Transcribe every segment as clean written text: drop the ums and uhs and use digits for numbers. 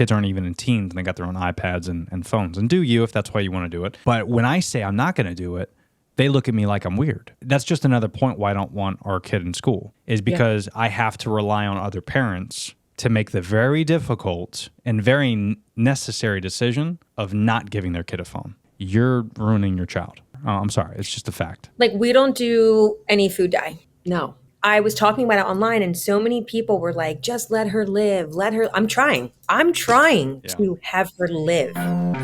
kids aren't even in teens and they got their own iPads and phones. And do you if that's why you want to do it. But when I say I'm not going to do it, they look at me like I'm weird. That's just another point why I don't want our kid in school, is because I have to rely on other parents to make the very difficult and very necessary decision of not giving their kid a phone. You're ruining your child. I'm sorry. It's just a fact. Like, we don't do any food dye. No. I was talking about it online and so many people were like, just let her live. Let her. I'm trying to have her live.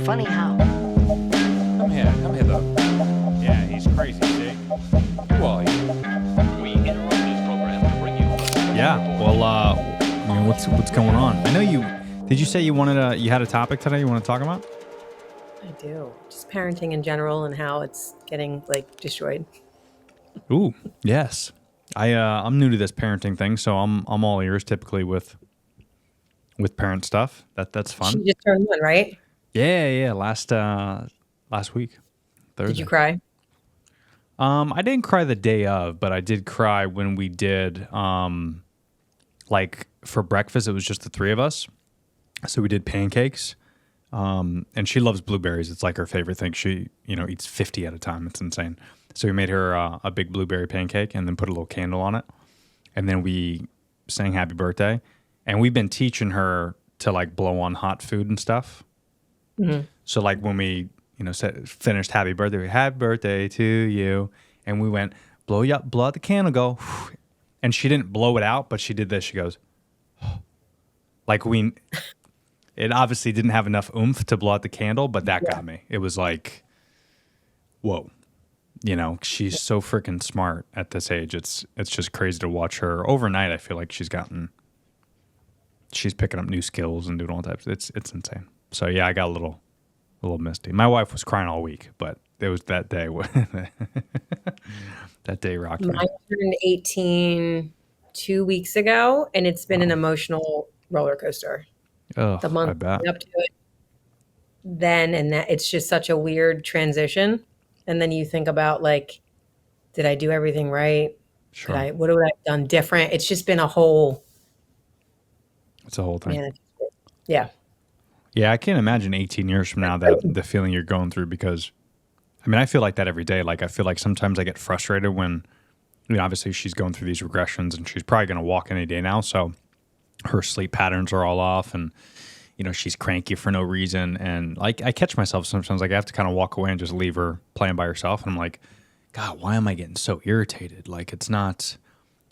Funny how. Come here though. Yeah, he's crazy, see? Who are you? We interrupt this program to bring you. Yeah. Well, what's going on? I know you. Did you say you had a topic today you want to talk about? I do. Just parenting in general and how it's getting like destroyed. Ooh, yes. I'm new to this parenting thing, so I'm all ears typically with parent stuff. That's fun. She just turned one, right? Yeah. Last week, Thursday. Did you cry? I didn't cry the day of, but I did cry when we did like for breakfast. It was just the three of us, so we did pancakes. And she loves blueberries. It's like her favorite thing. She eats 50 at a time. It's insane. So we made her a big blueberry pancake and then put a little candle on it. And then we sang happy birthday. And we've been teaching her to like blow on hot food and stuff. Mm-hmm. So like when we, finished happy birthday to you. And we went, blow out the candle, go. And she didn't blow it out, but she did this. She goes, it obviously didn't have enough oomph to blow out the candle, but that got me. It was like, whoa. She's so freaking smart at this age. It's just crazy to watch her. Overnight, I feel like she's picking up new skills and doing all types. It's insane. So yeah, I got a little misty. My wife was crying all week, but it was that day. That day rocked me. Mine turned 18 2 weeks ago, and it's been an emotional roller coaster. Oh, the month up to it. Then and that it's just such a weird transition. And then you think about like, did I do everything right? Sure. What would I have done different? It's just been a whole. It's a whole thing. Man, yeah. Yeah, I can't imagine 18 years from now that the feeling you're going through, because I feel like that every day. Like I feel like sometimes I get frustrated when, obviously she's going through these regressions and she's probably going to walk any day now. So her sleep patterns are all off and, she's cranky for no reason. And like, I catch myself sometimes, like I have to kind of walk away and just leave her playing by herself. And I'm like, God, why am I getting so irritated? Like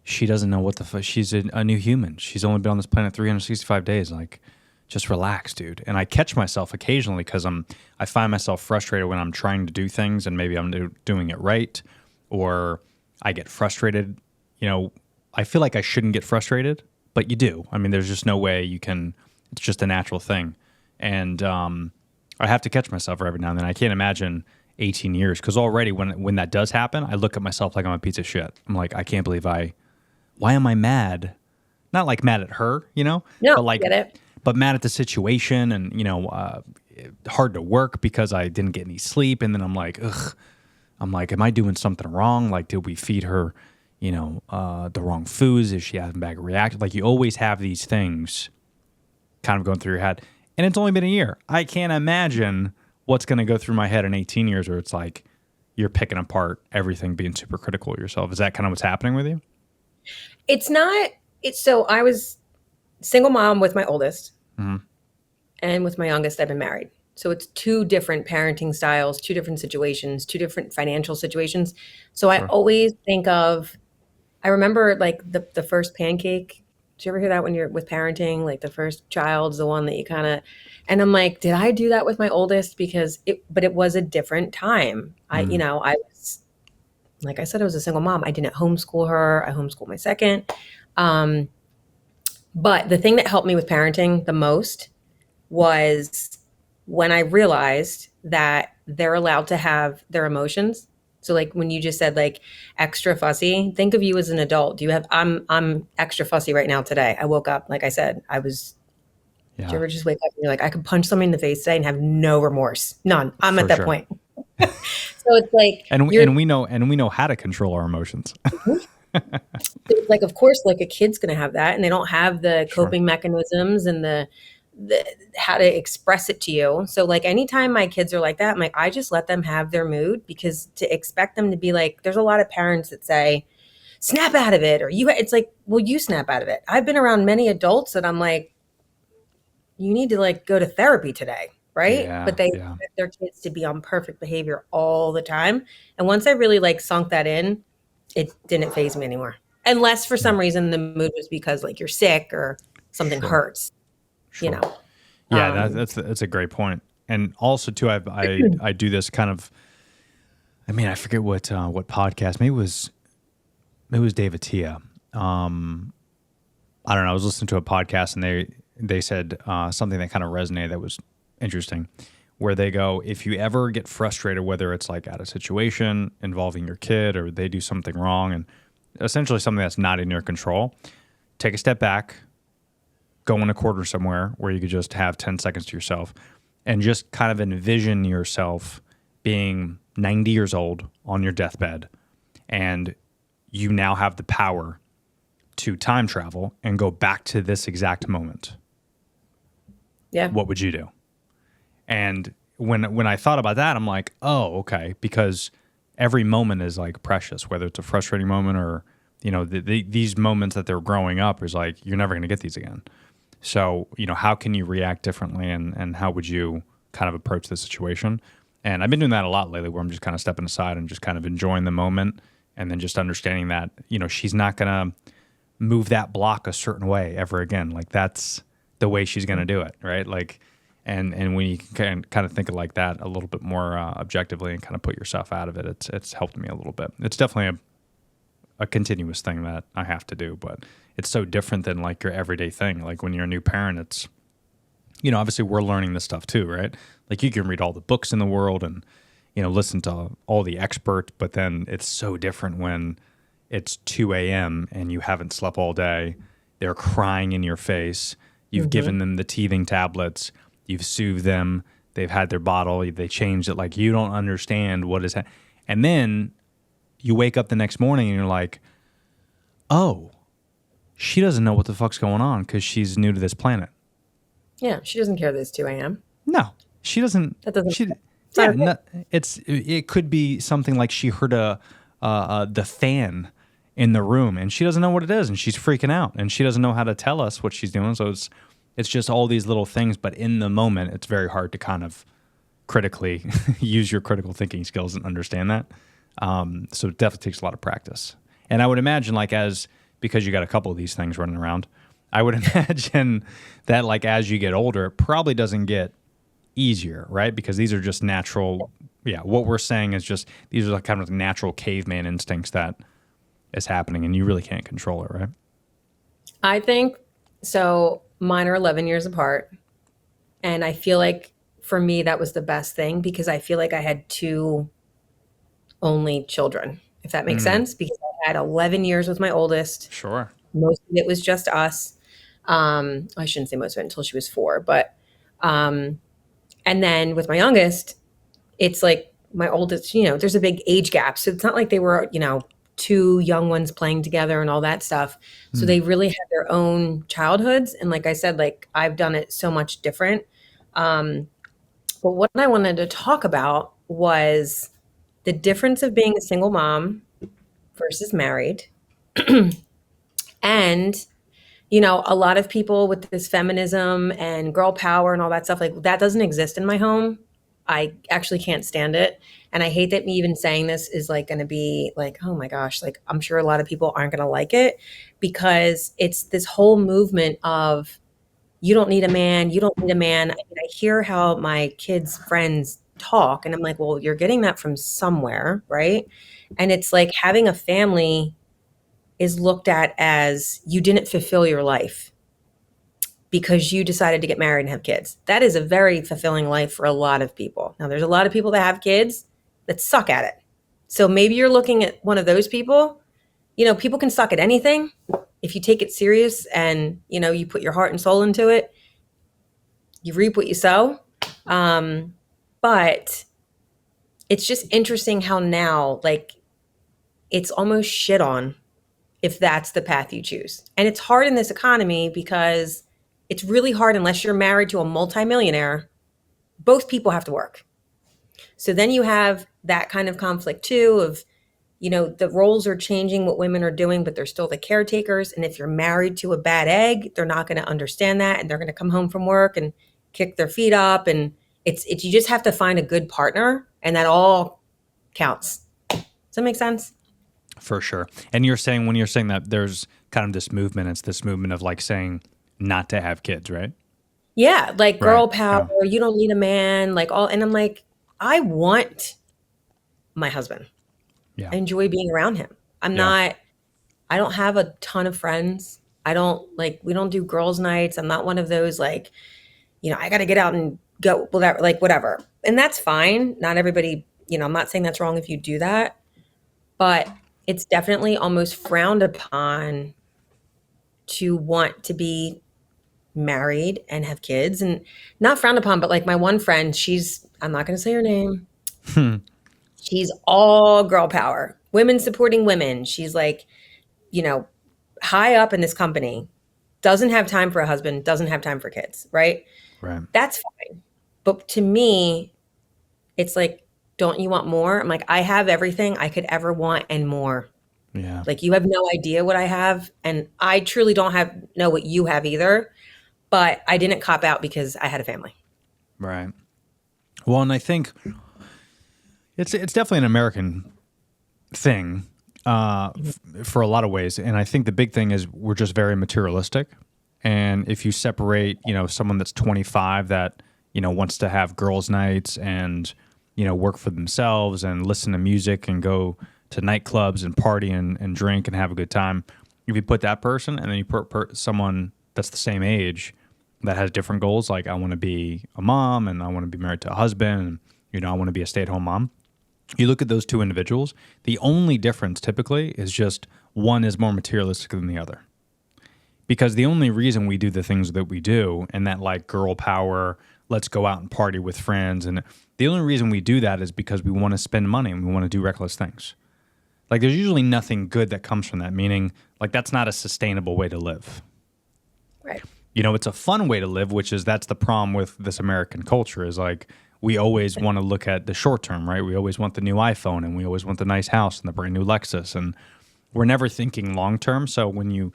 she doesn't know what the fuck. She's a new human. She's only been on this planet 365 days. Like, just relax, dude. And I catch myself occasionally because I find myself frustrated when I'm trying to do things and maybe I'm doing it right, or I get frustrated. I feel like I shouldn't get frustrated, but you do. There's just no way you can. It's just a natural thing. And I have to catch myself every now and then. I can't imagine 18 years, because already when that does happen, I look at myself like I'm a piece of shit. I'm like, I can't believe why am I mad? Not like mad at her, No, but like, get it. But mad at the situation and, hard to work because I didn't get any sleep. And then I'm like, ugh. I'm like, am I doing something wrong? Like, did we feed her, the wrong foods? Is she having bad reaction? Like, you always have these things kind of going through your head. And it's only been a year. I can't imagine what's going to go through my head in 18 years where it's like you're picking apart everything, being super critical of yourself. Is that kind of what's happening with you? It's not. So I was single mom with my oldest, mm-hmm. and with my youngest, I've been married. So it's two different parenting styles, two different situations, two different financial situations. So sure. I always think of, I remember like the first pancake. Did you ever hear that when you're with parenting? Like the first child's the one that you kind of, and I'm like, did I do that with my oldest? But it was a different time. I was, like I said, I was a single mom. I didn't homeschool her. I homeschooled my second. But the thing that helped me with parenting the most was when I realized that they're allowed to have their emotions. So like when you just said like extra fussy, think of you as an adult. I'm extra fussy right now today. I woke up, like I said, did you ever just wake up and you're like, I could punch somebody in the face today and have no remorse? None. I'm at that point. So it's like, and we know how to control our emotions. It's like, of course, like a kid's going to have that, and they don't have the coping mechanisms and the how to express it to you. So like anytime my kids are like that, I'm like, I just let them have their mood, because to expect them to be like, there's a lot of parents that say, snap out of it, or it's like, well, you snap out of it. I've been around many adults that I'm like, you need to like go to therapy today, right? Yeah, But they yeah. expect their kids to be on perfect behavior all the time. And once I really like sunk that in, it didn't faze me anymore. Unless for some reason the mood was because like you're sick or something Sure. hurts, you Sure. know. Yeah, that's a great point. And also too, I do this kind of. I mean, I forget what podcast. Maybe it was David Tia. I don't know. I was listening to a podcast and they said something that kind of resonated that was interesting, where they go, if you ever get frustrated, whether it's like at a situation involving your kid or they do something wrong and essentially something that's not in your control, take a step back, go in a corner somewhere where you could just have 10 seconds to yourself and just kind of envision yourself being 90 years old on your deathbed, and you now have the power to time travel and go back to this exact moment. Yeah. What would you do? And when I thought about that, I'm like, oh, okay, because every moment is like precious, whether it's a frustrating moment or, you know, these moments that they're growing up is like, you're never going to get these again. So, you know, how can you react differently and how would you kind of approach the situation? And I've been doing that a lot lately, where I'm just kind of stepping aside and just kind of enjoying the moment, and then just understanding that, you know, she's not going to move that block a certain way ever again. Like that's the way she's going to do it, right? Like, and when you can kind of think of like that a little bit more objectively and kind of put yourself out of it, it's helped me a little bit. It's definitely a continuous thing that I have to do, but it's so different than like your everyday thing. Like when you're a new parent, it's, you know, obviously we're learning this stuff too, right? Like you can read all the books in the world and, you know, listen to all the experts, but then it's so different when it's 2 a.m. and you haven't slept all day. They're crying in your face. You've given them the teething tablets. You've soothed them. They've had their bottle. They changed it. Like you don't understand what is and then you wake up the next morning and you're like, oh, she doesn't know what the fuck's going on because she's new to this planet. Yeah. She doesn't care that it's 2 a.m. No, she doesn't. That doesn't. She, It's not yeah, okay. it could be something like she heard the fan in the room and she doesn't know what it is and she's freaking out and she doesn't know how to tell us what she's doing. So it's just all these little things, but in the moment, it's very hard to kind of critically use your critical thinking skills and understand that. So it definitely takes a lot of practice. And I would imagine because you got a couple of these things running around, I would imagine that like as you get older, it probably doesn't get easier, right? Because these are just natural. Yeah, what we're saying is just these are like kind of natural caveman instincts that is happening, and you really can't control it, right? I think so. Mine are 11 years apart. And I feel like for me, that was the best thing, because I feel like I had two only children, if that makes sense, because I had 11 years with my oldest. Sure. Most of it was just us. I shouldn't say most of it until she was 4, but, and then with my youngest, it's like my oldest, you know, there's a big age gap. So it's not like they were, you know, two young ones playing together and all that stuff. So they really had their own childhoods. And like I said, like I've done it so much different. But what I wanted to talk about was the difference of being a single mom versus married. And, you know, a lot of people with this feminism and girl power and all that stuff, like that doesn't exist in my home. I actually can't stand it. And I hate that me even saying this is like going to be like, oh my gosh, like I'm sure a lot of people aren't going to like it, because it's this whole movement of you don't need a man. You don't need a man. I mean, I hear how my kids' friends talk and I'm like, well, you're getting that from somewhere, right? And it's like having a family is looked at as you didn't fulfill your life because you decided to get married and have kids. That is a very fulfilling life for a lot of people. Now, there's a lot of people that have kids that suck at it. So maybe you're looking at one of those people. You know, people can suck at anything. If you take it serious and, you know, you put your heart and soul into it, you reap what you sow. But it's just interesting how now, like, it's almost shit on if that's the path you choose. And it's hard in this economy because it's really hard unless you're married to a multimillionaire. Both people have to work. So then you have that kind of conflict too of, the roles are changing what women are doing, but they're still the caretakers. And if you're married to a bad egg, they're not going to understand that. And they're going to come home from work and kick their feet up. And it's you just have to find a good partner, and that all counts. Does that make sense? For sure. And when you're saying that there's kind of this movement, it's this movement of like saying not to have kids, right? Yeah. Like girl Right. power, Yeah. you don't need a man, like all. And I'm like, I want my husband. Yeah. I enjoy being around him. I don't have a ton of friends. We don't do girls' nights. I'm not one of those like, I got to get out and go, whatever, like whatever. And that's fine. Not everybody, I'm not saying that's wrong if you do that, but it's definitely almost frowned upon to want to be married and have kids, and not frowned upon, but like my one friend, I'm not going to say her name. She's all girl power, women supporting women. She's like, high up in this company, doesn't have time for a husband, doesn't have time for kids, right? Right. That's fine. But to me, it's like, don't you want more? I'm like, I have everything I could ever want and more. Yeah. Like, you have no idea what I have. And I truly don't know what you have either. But I didn't cop out because I had a family. Right. Well, and I think it's definitely an American thing for a lot of ways. And I think the big thing is we're just very materialistic. And if you separate, someone that's 25 that, wants to have girls' nights and, work for themselves and listen to music and go to nightclubs and party and drink and have a good time. If you put that person and then you put someone that's the same age that has different goals, like I want to be a mom and I want to be married to a husband and, I want to be a stay-at-home mom. You look at those two individuals, the only difference typically is just one is more materialistic than the other. Because the only reason we do the things that we do and that like girl power, let's go out and party with friends, and the only reason we do that is because we want to spend money and we want to do reckless things. Like there's usually nothing good that comes from that, meaning like that's not a sustainable way to live. Right. It's a fun way to live, that's the problem with this American culture is like we always want to look at the short term, right? We always want the new iPhone and we always want the nice house and the brand new Lexus, and we're never thinking long term. So when you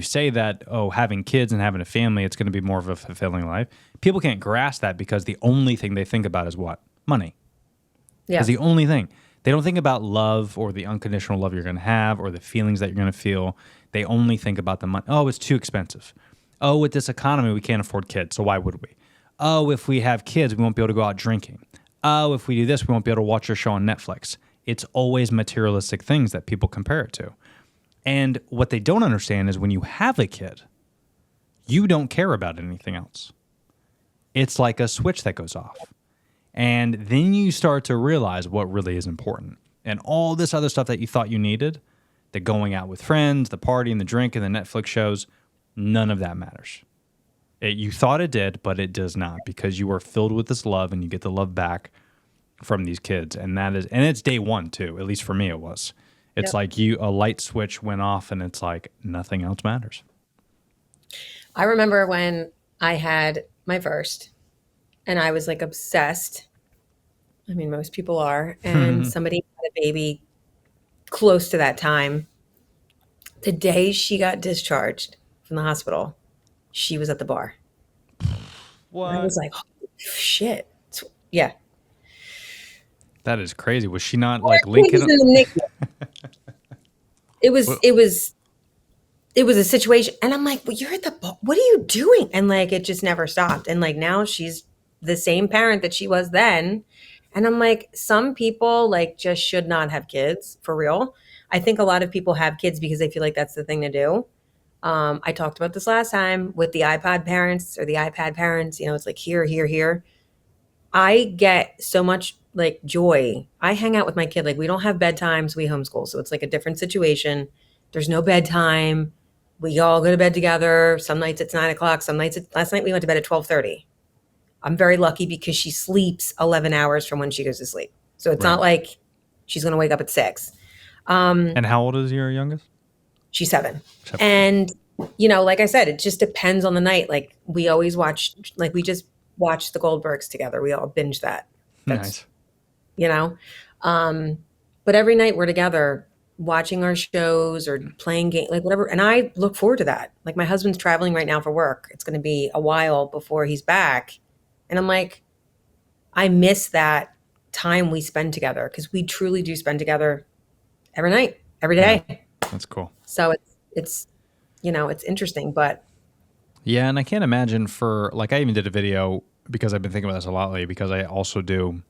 say that, having kids and having a family, it's going to be more of a fulfilling life, people can't grasp that because the only thing they think about is what? Money. Yeah. Is the only thing. They don't think about love or the unconditional love you're going to have or the feelings that you're going to feel. They only think about the money. Oh, it's too expensive. Oh, with this economy, we can't afford kids, so why would we? Oh, if we have kids, we won't be able to go out drinking. Oh, if we do this, we won't be able to watch a show on Netflix. It's always materialistic things that people compare it to. And what they don't understand is when you have a kid, you don't care about anything else. It's like a switch that goes off. And then you start to realize what really is important. And all this other stuff that you thought you needed, the going out with friends, the party and the drink and the Netflix shows, none of that matters. You thought it did, but it does not, because you are filled with this love and you get the love back from these kids. And it's day one too, at least for me it was. It's like a light switch went off and it's like nothing else matters. I remember when I had my first and I was like obsessed. I mean, most people are. And somebody had a baby close to that time. The day she got discharged from the hospital, she was at the bar. What? And I was like, oh, shit. Yeah. That is crazy. Was she not like Lincoln? It was a situation. And I'm like, well, you're at the bar. What are you doing? And like, it just never stopped. And like, now she's the same parent that she was then. And I'm like, some people like just should not have kids for real. I think a lot of people have kids because they feel like that's the thing to do. I talked about this last time with the iPod parents or the iPad parents. It's like here, here, here. I get so much like joy. I hang out with my kid. Like we don't have bedtimes. We homeschool. So it's like a different situation. There's no bedtime. We all go to bed together. Some nights it's 9:00. Some nights last night we went to bed at 12:30. I'm very lucky because she sleeps 11 hours from when she goes to sleep. So it's not like she's going to wake up at 6. And how old is your youngest? She's 7. And you know, like I said, it just depends on the night. Like we always watch, like we just watched the Goldbergs together. We all binge that. That's, Nice. you know, um, but every night we're together watching our shows or playing game, like whatever. And I look forward to that. Like my husband's traveling right now for work. It's going to be a while before he's back. And I'm like, I miss that time we spend together because we truly do spend together every night, every Yeah, day. that's cool. So it's, you know, it's interesting, but Yeah, and I can't imagine for like I even did a video because I've been thinking about this a lot lately because I also do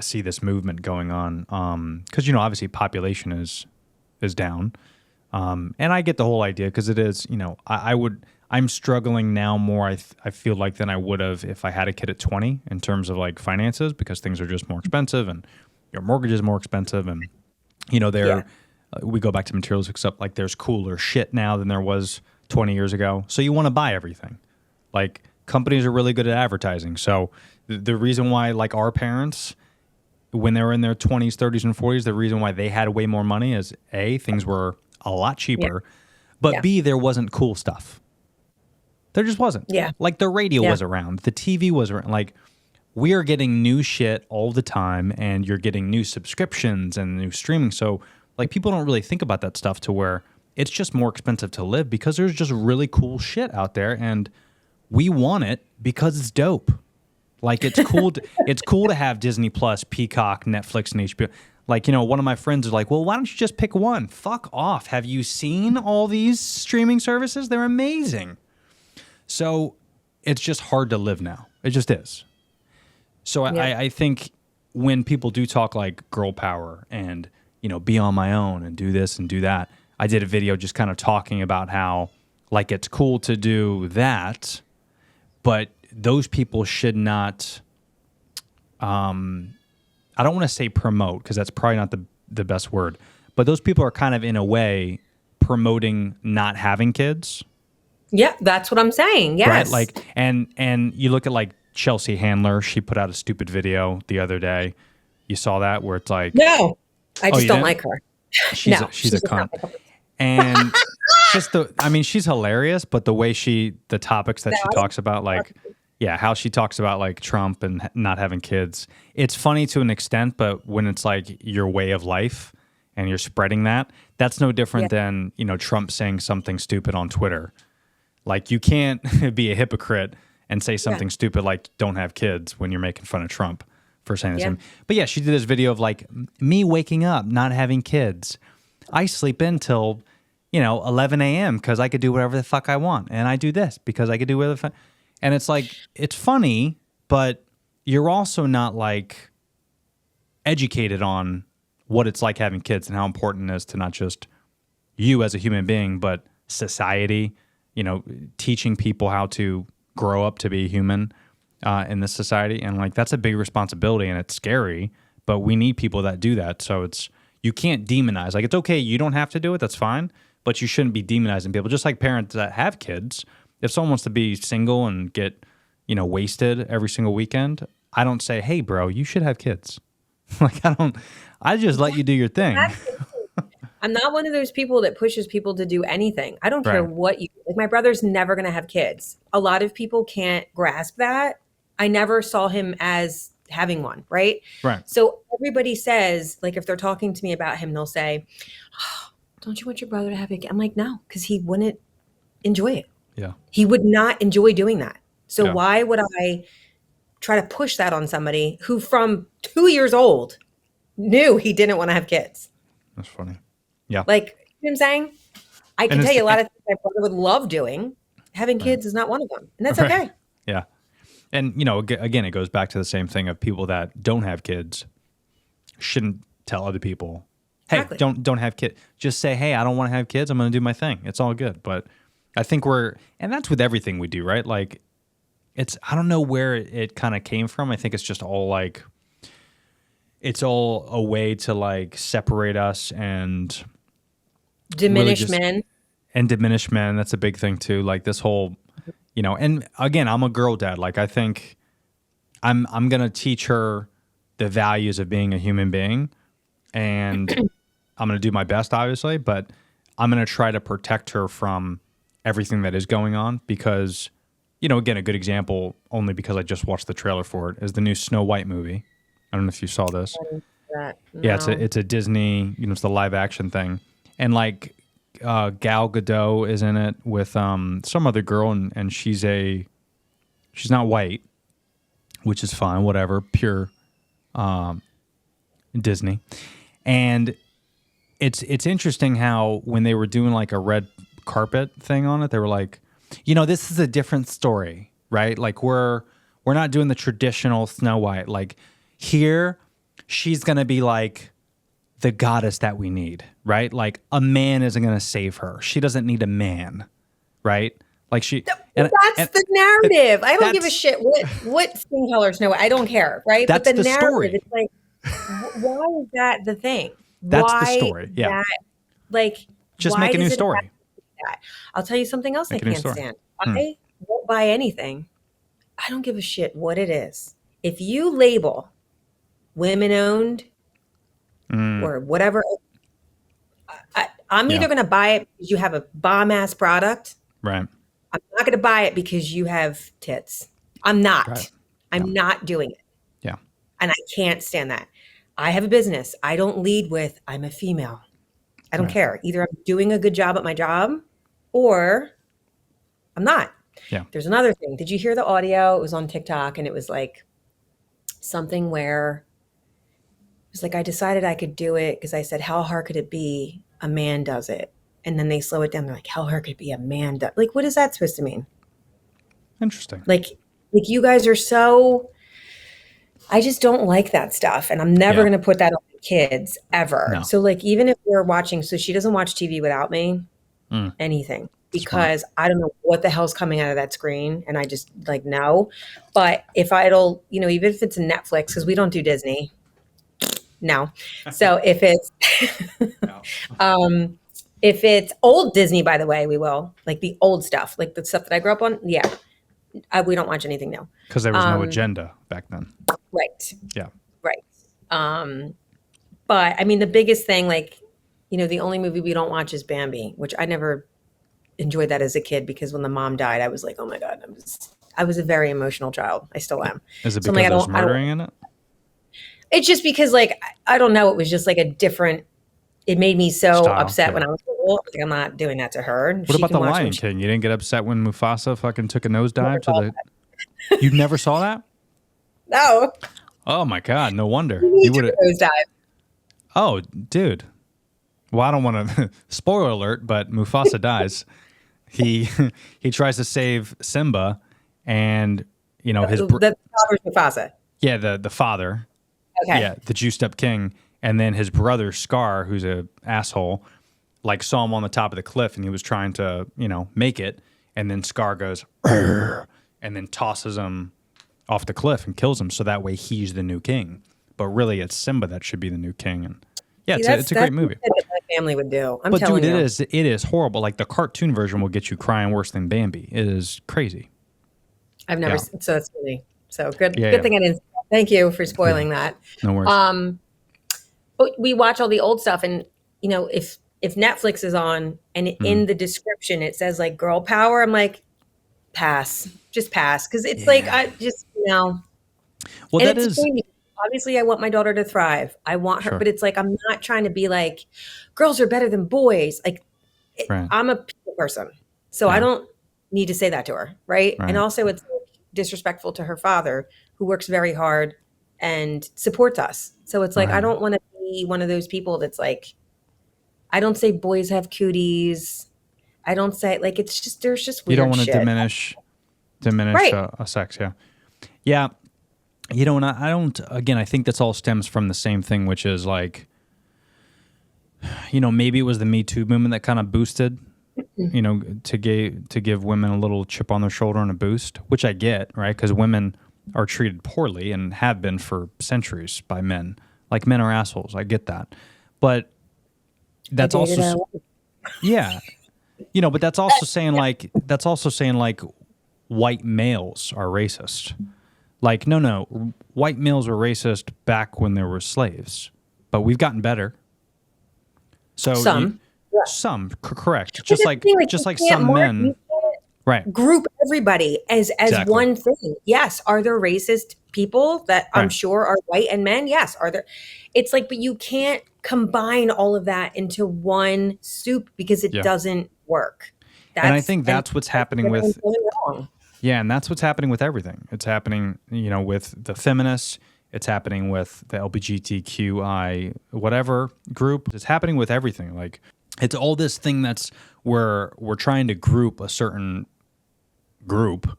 see this movement going on because you know obviously population is down and I get the whole idea because it is you know I'm struggling now more I feel like than I would have if I had a kid at 20 in terms of like finances because things are just more expensive and your mortgage is more expensive and you know yeah, we go back to materials except like there's cooler shit now than there was 20 years ago so you want to buy everything like companies are really good at advertising so the reason why like our parents when they were in their 20s 30s and 40s the reason why they had way more money is a things were a lot yeah, cheaper but yeah, b there wasn't cool stuff there just wasn't yeah, like the radio yeah, was around the TV was around like we are getting new shit all the time and you're getting new subscriptions and new streaming. So like people don't really think about that stuff to where it's just more expensive to live because there's just really cool shit out there and we want it because it's dope. Like it's cool to have Disney Plus, Peacock, Netflix, and HBO. Like, you know, one of my friends is like, well, why don't you just pick one? Fuck off. Have you seen all these streaming services? They're amazing. So it's just hard to live now. It just is. So yeah, I think when people do talk like girl power and, you know, be on my own and do this and do that, I did a video just kind of talking about how like it's cool to do that, but those people should not, I don't want to say promote because that's probably not the best word, but those people are kind of in a way promoting not having kids. yeah. That's what I'm saying. Right? Yes. Like, and you look at like Chelsea Handler. She put out a stupid video the other day. You saw that where it's like, No, I oh, just you don't didn't? like her. She's No, she's a she's just not cunt, my cup of and just I mean, she's hilarious. But the way the topics that No, she I talks about, like, yeah, how she talks about like Trump and not having kids, it's funny to an extent. But when it's like your way of life and you're spreading that, that's no different yeah, than you know Trump saying something stupid on Twitter. Like you can't be a hypocrite and say yeah, something stupid like don't have kids when you're making fun of Trump for saying the yeah, same. But yeah, she did this video of like me waking up, not having kids. I sleep in till, you know, 11 a.m. because I could do whatever the fuck I want. And I do this because I could do whatever the fuck. And it's like, it's funny, but you're also not like educated on what it's like having kids and how important it is to not just you as a human being, but society, you know, teaching people how to grow up to be human in this society. And like, that's a big responsibility and it's scary, but we need people that do that. So you can't demonize. Like, it's okay. You don't have to do it. That's fine. But you shouldn't be demonizing people. Just like parents that have kids, if someone wants to be single and get, you know, wasted every single weekend, I don't say, hey, bro, you should have kids. Like, I just let you do your thing. I'm not one of those people that pushes people to do anything. I don't care Right. what you like. My brother's never going to have kids. A lot of people can't grasp that. I never saw him as having one, right? Right. So everybody says, like, if they're talking to me about him, they'll say, oh, don't you want your brother to have a kid? I'm like, no, because he wouldn't enjoy it. Yeah. He would not enjoy doing that. So Yeah. why would I try to push that on somebody who from 2 years old knew he didn't want to have kids? That's funny. Yeah. Like, you know what I'm saying? I can And tell it's you a lot of things my brother would love doing. Having right. kids is not one of them. And that's Right. okay. Yeah. And, you know, again, it goes back to the same thing of people that don't have kids shouldn't tell other people, hey, Exactly. don't have kids. Just say, hey, I don't want to have kids. I'm going to do my thing. It's all good. But I think and that's with everything we do, right? Like, I don't know where it kind of came from. I think it's just all like, it's all a way to like separate us and Diminish just- men. and diminish men. That's a big thing too. Like this whole, you know, and again, I'm a girl dad. Like I think I'm going to teach her the values of being a human being and I'm going to do my best obviously, but I'm going to try to protect her from everything that is going on because, you know, again, a good example, only because I just watched the trailer for it, is the new Snow White movie. I don't know if you saw this. That. Yeah, No. it's a Disney, you know, it's the live action thing. And like Gal Gadot is in it with some other girl, and she's not white, which is fine, whatever, pure Disney. And it's interesting how when they were doing like a red carpet thing on it, they were like, you know, this is a different story, right? Like we're not doing the traditional Snow White. Like here, she's gonna be like the goddess that we need, right? Like a man isn't gonna save her. She doesn't need a man, right? Like That's the narrative. I don't give a that's- shit what skin color Snow White. I don't care, right? That's but the the narrative, story. it's like, why is that the thing? That's the Why story, yeah. That, like, Just why make a new does it story. have to be that? I'll tell you something else Make I a new can't story. stand. I won't buy anything. I don't give a shit what it is. If you label women owned or whatever, I'm either going to buy it because you have a bomb ass product. Right. I'm not going to buy it because you have tits. I'm not. Right. I'm not doing it. Yeah. And I can't stand that. I have a business. I don't lead with, I'm a female. I don't care. Either I'm doing a good job at my job or I'm not. Yeah. There's another thing. Did you hear the audio? It was on TikTok and it was like something where it was like, I decided I could do it because I said, how hard could it be? A man does it. And then they slow it down. They're like, how hard could it be? A man does. Like, what is that supposed to mean? Interesting. Like you guys are so, I just don't like that stuff. And I'm never going to put that on the kids ever. No. So like, even if we're watching, so she doesn't watch TV without me, anything, because I don't know what the hell's coming out of that screen. And I just like, no, but if idle, you know, even if it's Netflix, cause we don't do Disney. No. So if it's, if it's old Disney, by the way, we will like the old stuff, like the stuff that I grew up on. Yeah. We don't watch anything now. Because there was no agenda back then. Right. Yeah. Right. But I mean, the biggest thing, like, you know, the only movie we don't watch is Bambi, which I never enjoyed that as a kid because when the mom died, I was like, oh my God, I was a very emotional child. I still am. Is it So because I'm like, there's murdering in it? It's just because like, I don't know. It was just like a different, it made me so Style, upset yeah. when I was little. Like, I'm not doing that to her. What about the Lion King? You didn't get upset when Mufasa fucking took a nosedive to the... You never saw that? No. Oh my God, no wonder. He would have. nosedive. Oh, dude. Well, I don't want to spoiler alert, but Mufasa dies. He tries to save Simba, and you know his The father's Mufasa. yeah the father, Okay. yeah, the juiced up king, and then his brother Scar, who's a asshole, like saw him on the top of the cliff, and he was trying to make it, and then Scar goes "Arr," and then tosses him off the cliff and kills him, so that way he's the new king. But really, it's Simba that should be the new king, and yeah, it's a great movie. That's what my family would do. I'm But telling dude, you. it is horrible. Like the cartoon version will get you crying worse than Bambi. It is crazy. I've never. Yeah. So it's really so good. Yeah, Good yeah. thing I didn't. Thank you for spoiling that. No worries. But we watch all the old stuff, and you know, if Netflix is on, and in the description it says like "girl power," I'm like, pass, just pass, because it's like I just well, and that it's is funny. Obviously, I want my daughter to thrive. I want her, Sure. but it's like I'm not trying to be like girls are better than boys. Like Right. I'm a people person, so I Yeah. don't need to say that to her, right? Right. And also, it's disrespectful to her father, who works very hard and supports us. So it's like I Right. don't want to be one of those people that's like, I don't say boys have cooties. I don't say like it's just there's just weird you don't want to shit. diminish Right. a sex. Yeah. And I don't. Again, I think that's all stems from the same thing, which is like, maybe it was the Me Too movement that kind of boosted, to give women a little chip on their shoulder and a boost, which I get, right? Because women are treated poorly and have been for centuries by men. Like men are assholes. I get that, but that's also yeah, but that's also saying like white males are racist. Like no, white males were racist back when there were slaves, but we've gotten better. So Some Some, correct. But that's the thing, Just you like can't some men, you can't right? group everybody as Exactly. one thing. Yes, are there racist people that I'm Right. sure are white and men? Yes, are there? It's like, but you can't combine all of that into one soup because it Yeah. doesn't work. And I think that's what's happening everyone's with, really wrong. yeah, and that's what's happening with everything. It's happening, with the feminists. It's happening with the LGBTQI whatever group. It's happening with everything. Like, it's all this thing that's where we're trying to group a certain group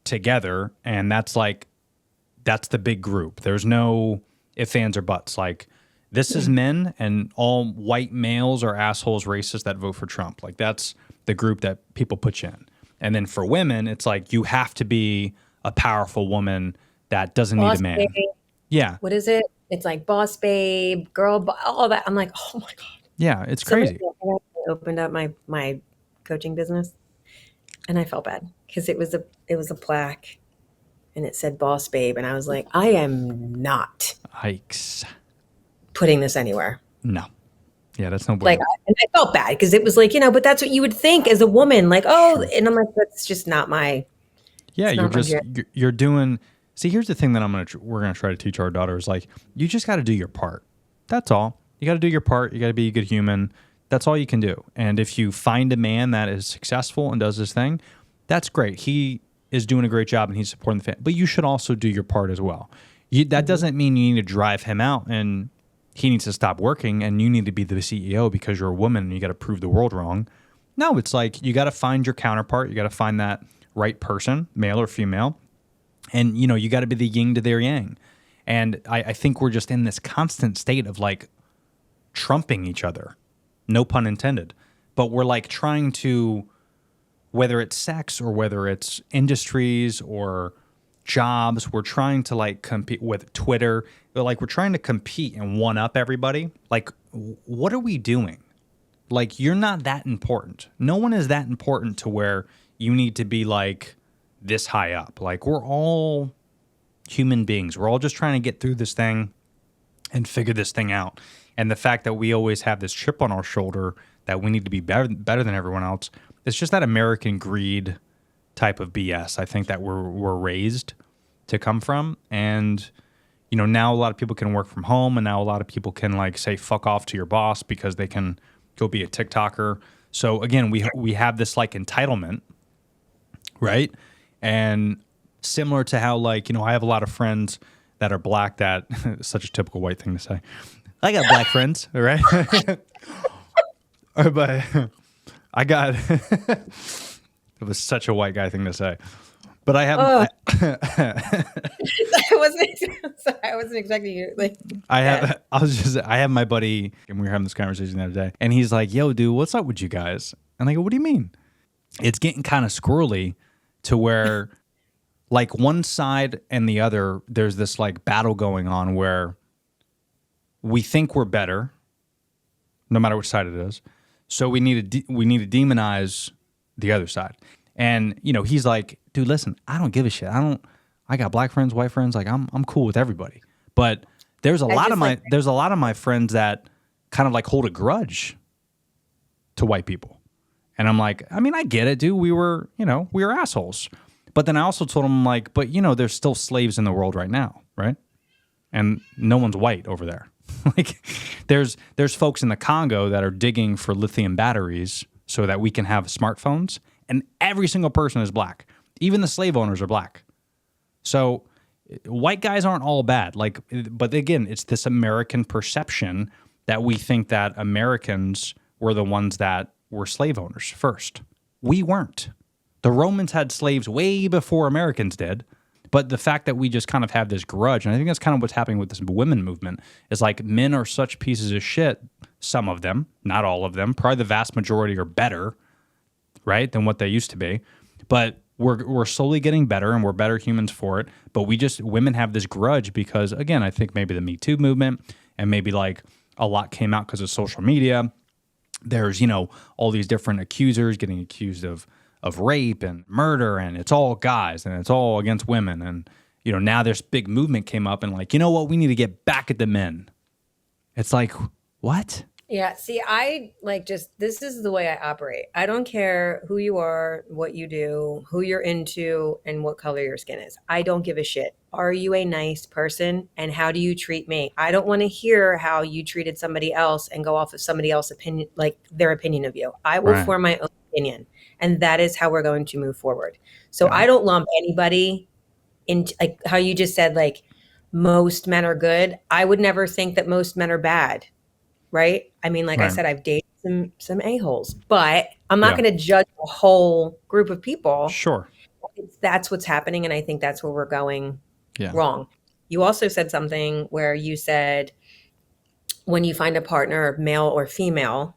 together, and that's the big group. There's no ifs, ands, or buts. Like, this is men, and all white males are assholes, racists that vote for Trump. Like, that's the group that people put you in. And then for women, it's like you have to be a powerful woman that doesn't need a man. Babe. Yeah. What is it? It's like boss babe, girl, all that. I'm like, oh my God. Yeah, it's crazy. I opened up my coaching business, and I felt bad because it was a plaque, and it said boss babe, and I was like, I am not Yikes. putting this anywhere. No. Yeah, that's no Like, bueno. and I felt bad because it was like, but that's what you would think as a woman, like, oh, Sure. and I'm like, that's just not my. Yeah, it's you're not my just gear. you're doing. See, here's the thing that we're gonna try to teach our daughters. Like, you just got to do your part. That's all. You got to do your part. You got to be a good human. That's all you can do. And if you find a man that is successful and does his thing, that's great. He is doing a great job and he's supporting the family. But you should also do your part as well. That doesn't mean you need to drive him out and he needs to stop working and you need to be the CEO because you're a woman and you got to prove the world wrong. No, it's like you got to find your counterpart. You got to find that right person, male or female. And, you got to be the yin to their yang. And I think we're just in this constant state of like trumping each other. No pun intended. But we're like trying to, whether it's sex or whether it's industries or jobs, we're trying to like compete with Twitter. Like we're trying to compete and one up everybody. Like, what are we doing? Like, you're not that important. No one is that important to where you need to be like this high up. Like, we're all human beings. We're all just trying to get through this thing and figure this thing out. And the fact that we always have this chip on our shoulder that we need to be better than everyone else, it's just that American greed type of BS. I think that we're raised to come from. And, now a lot of people can work from home, and now a lot of people can like say fuck off to your boss because they can go be a TikToker. So again, we have this like entitlement, right? And similar to how like, I have a lot of friends that are black that such a typical white thing to say. I got black friends, all right? But I got it was such a white guy thing to say. But I have I wasn't expecting you. Like, I have my buddy, and we were having this conversation the other day, and he's like, yo, dude, what's up with you guys? And I go, what do you mean? It's getting kind of squirrely to where like one side and the other, there's this like battle going on where we think we're better, no matter which side it is. So we need to demonize the other side. And he's like, dude, listen, I don't give a shit. I got black friends, white friends. Like I'm cool with everybody. But there's a lot of my friends that kind of like hold a grudge to white people. And I'm like, I mean, I get it, dude. We were assholes. But then I also told him like, but there's still slaves in the world right now, right? And no one's white over there. Like there's folks in the Congo that are digging for lithium batteries so that we can have smartphones, and every single person is black. Even the slave owners are black. So white guys aren't all bad. Like, but again, it's this American perception that we think that Americans were the ones that were slave owners first. We weren't. The Romans had slaves way before Americans did. But the fact that we just kind of have this grudge, and I think that's kind of what's happening with this women movement, is like men are such pieces of shit, some of them, not all of them, probably the vast majority are better, right, than what they used to be. But we're slowly getting better, and we're better humans for it. But women have this grudge because, again, I think maybe the Me Too movement, and maybe like a lot came out because of social media. There's, all these different accusers getting accused of rape and murder, and it's all guys and it's all against women. And, now this big movement came up and like, you know what? We need to get back at the men. It's like, what? Yeah, see, I like just this is the way I operate. I don't care who you are, what you do, who you're into, and what color your skin is. I don't give a shit. Are you a nice person and how do you treat me? I don't want to hear how you treated somebody else and go off of somebody else's opinion, like their opinion of you. I will Right. form my own opinion, and that is how we're going to move forward. So Yeah. I don't lump anybody in like how you just said, like most men are good. I would never think that most men are bad, right? I mean, like I Right. said, I've dated some a-holes, but I'm not Yeah. going to judge a whole group of people. Sure. That's what's happening, and I think that's where we're going Yeah. wrong. You also said something where you said when you find a partner, male or female,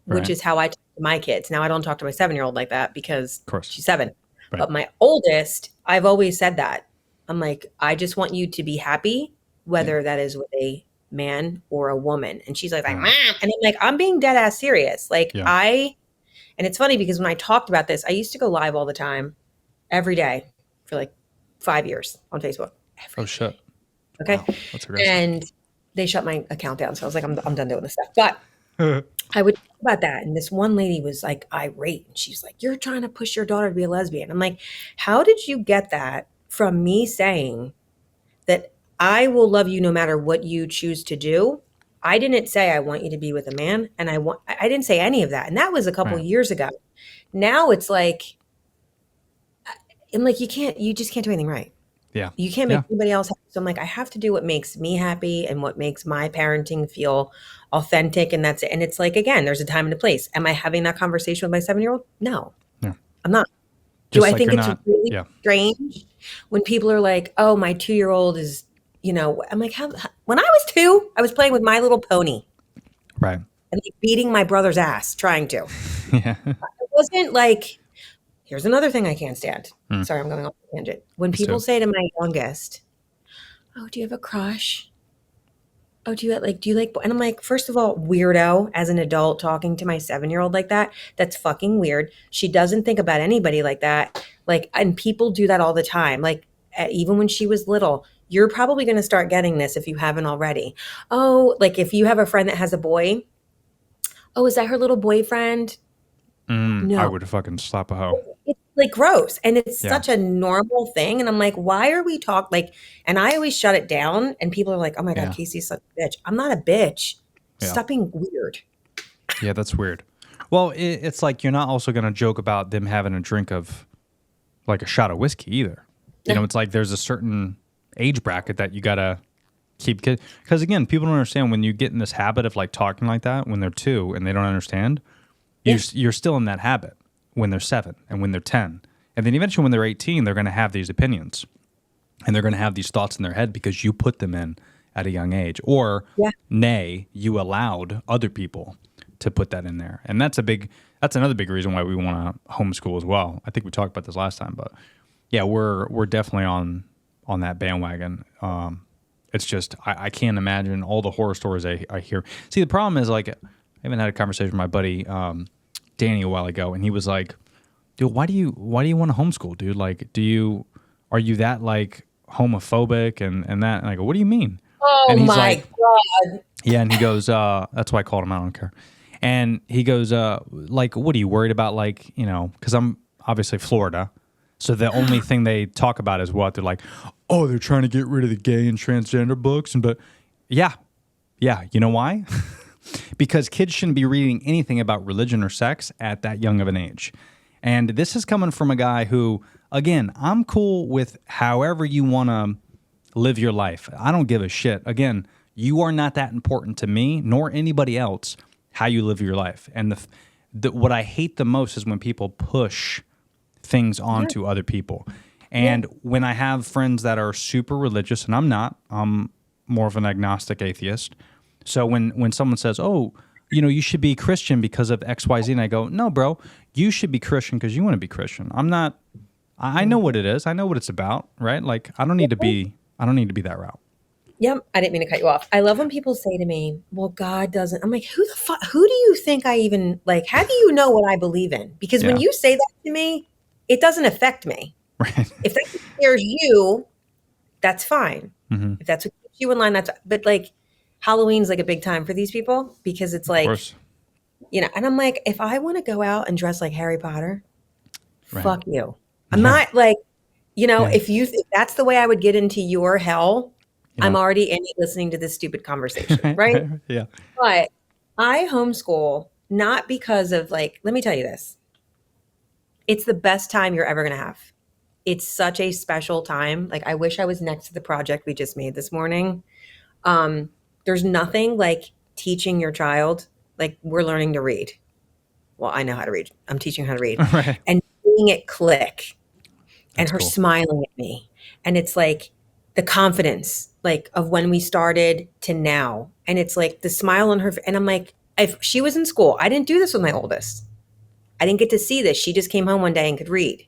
which Right. is how I talk to my kids. Now I don't talk to my 7-year-old like that because Of course. she's 7. Right. But my oldest, I've always said that. I'm like, I just want you to be happy, whether that is with a man or a woman. And she's like, Mom. And I'm like, I'm being dead ass serious. Like Yeah. and it's funny because when I talked about this, I used to go live all the time, every day for like 5 years on Facebook. Oh shit. Okay. Wow. That's aggressive. And they shut my account down. So I was like, I'm done doing this stuff. But I would talk about that. And this one lady was like irate. And she's like, you're trying to push your daughter to be a lesbian. I'm like, how did you get that from me saying that I will love you no matter what you choose to do? I didn't say I want you to be with a man. And I didn't say any of that. And that was a couple Right. years ago. Now it's like, I'm like, you just can't do anything right. Yeah. You can't make Yeah. anybody else happy. So I'm like, I have to do what makes me happy and what makes my parenting feel authentic. And that's it. And it's like, again, there's a time and a place. Am I having that conversation with my 7-year-old? No, Yeah. I'm not. Do Just I like think you're it's not. really Yeah. strange when people are like, oh, my 2-year-old is, I'm like, when I was 2, I was playing with My Little Pony Right. and like beating my brother's ass trying to. Yeah. It wasn't like, here's another thing I can't stand. Mm. Sorry, I'm going off the tangent. When Let's do people it. say to my youngest, oh, do you have a crush? Oh, do you like, and I'm like, first of all, weirdo as an adult talking to my 7-year-old like that. That's fucking weird. She doesn't think about anybody like that. Like, and people do that all the time. Like, even when she was little, you're probably going to start getting this if you haven't already. Oh, like if you have a friend that has a boy, oh, is that her little boyfriend? I No, would fucking slap a hoe. it's like gross. And it's Yeah. such a normal thing. And I'm like, why are we like, and I always shut it down. And people are like, oh my God, Yeah. Casey's such a bitch. I'm not a bitch. Yeah. Stop being weird. Yeah, that's weird. Well, it's like you're not also going to joke about them having a drink of like a shot of whiskey either. You know, it's like there's a certain age bracket that you got to keep. Because again, people don't understand when you get in this habit of like talking like that when they're 2 and they don't understand, you're still in that habit when they're 7 and when they're 10. And then eventually when they're 18, they're going to have these opinions and they're going to have these thoughts in their head because you put them in at a young age, or nay, you allowed other people to put that in there. And that's another big reason why we want to homeschool as well. I think we talked about this last time, but yeah, we're definitely on that bandwagon. It's just I can't imagine all the horror stories I hear. See, the problem is like I even had a conversation with my buddy Danny a while ago, and he was like, "Dude, why do you want to homeschool, dude? Like, are you that like homophobic and that?" And I go, "What do you mean?" Oh And he's my like, God. yeah, and he goes, that's why I called him out, I don't care. And he goes, like, what are you worried about? Like, because I'm obviously Florida. So the only thing they talk about is what? They're like, oh, they're trying to get rid of the gay and transgender books. But yeah, you know why? Because kids shouldn't be reading anything about religion or sex at that young of an age. And this is coming from a guy who, again, I'm cool with however you want to live your life. I don't give a shit. Again, you are not that important to me nor anybody else how you live your life. And what I hate the most is when people push things onto other people. And when I have friends that are super religious, and I'm not, I'm more of an agnostic atheist. So when someone says, oh, you should be Christian because of X, Y, Z, and I go, no, bro, you should be Christian because you want to be Christian. I'm not. I know what it is. I know what it's about, right? Like I don't need to be that route. Yep. I didn't mean to cut you off. I love when people say to me, well, God doesn't. I'm like, who do you think I even like? How do you know what I believe in? Because when you say that to me, it doesn't affect me. Right. If that scares you, that's fine. Mm-hmm. If that's what keeps you in line, but like, Halloween's like a big time for these people because it's Of like, course. and I'm like, if I want to go out and dress like Harry Potter, Right. fuck you. I'm Yeah. not like, Yeah. if that's the way I would get into your hell, I'm Yeah. already in it listening to this stupid conversation, right? Yeah. But I homeschool not because of like, let me tell you this. It's the best time you're ever going to have. It's such a special time. Like I wish I was next to the project we just made this morning. There's nothing like teaching your child, like we're learning to read. Well, I know how to read. I'm teaching her how to read. Right. And seeing it click and That's her cool. smiling at me. And it's like the confidence like of when we started to now. And it's like the smile on her and I'm like, if she was in school, I didn't do this with my oldest. I didn't get to see this. She just came home one day and could read.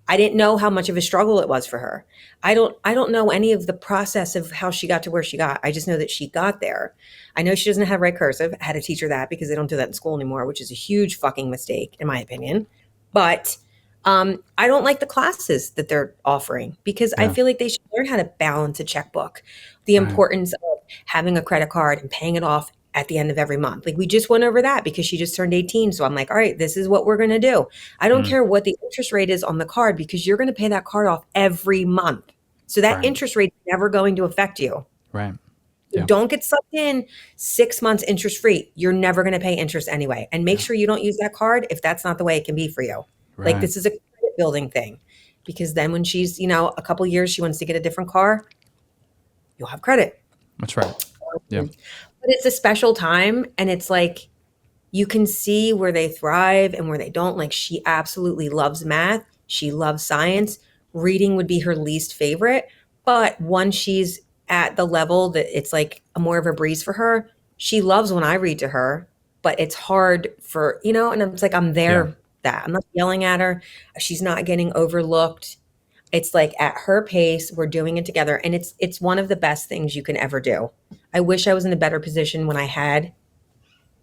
I didn't know how much of a struggle it was for her. I don't know any of the process of how she got to where she got. I just know that she got there. I know she doesn't know how to write cursive. I had to teach her that because they don't do that in school anymore, which is a huge fucking mistake in my opinion. But I don't like the classes that they're offering because I Yeah. feel like they should learn how to balance a checkbook, the Right. importance of having a credit card and paying it off at the end of every month. Like we just went over that because she just turned 18. So I'm like, all right, this is what we're going to do. I don't Mm. care what the interest rate is on the card because you're going to pay that card off every month. So that Right. interest rate is never going to affect you. Right. So Yeah. don't get sucked in 6 months interest free. You're never going to pay interest anyway. And make sure you don't use that card if that's not the way it can be for you. Right. Like this is a credit building thing because then when she's, a couple years, she wants to get a different car, you'll have credit. That's right. Yeah. But it's a special time and it's like you can see where they thrive and where they don't. Like she absolutely loves math. She loves science. Reading would be her least favorite. But once she's at the level that it's like a more of a breeze for her, she loves when I read to her, but it's hard for, and it's like I'm there Yeah. that. I'm not yelling at her. She's not getting overlooked. It's like at her pace, we're doing it together. And it's one of the best things you can ever do. I wish I was in a better position when I had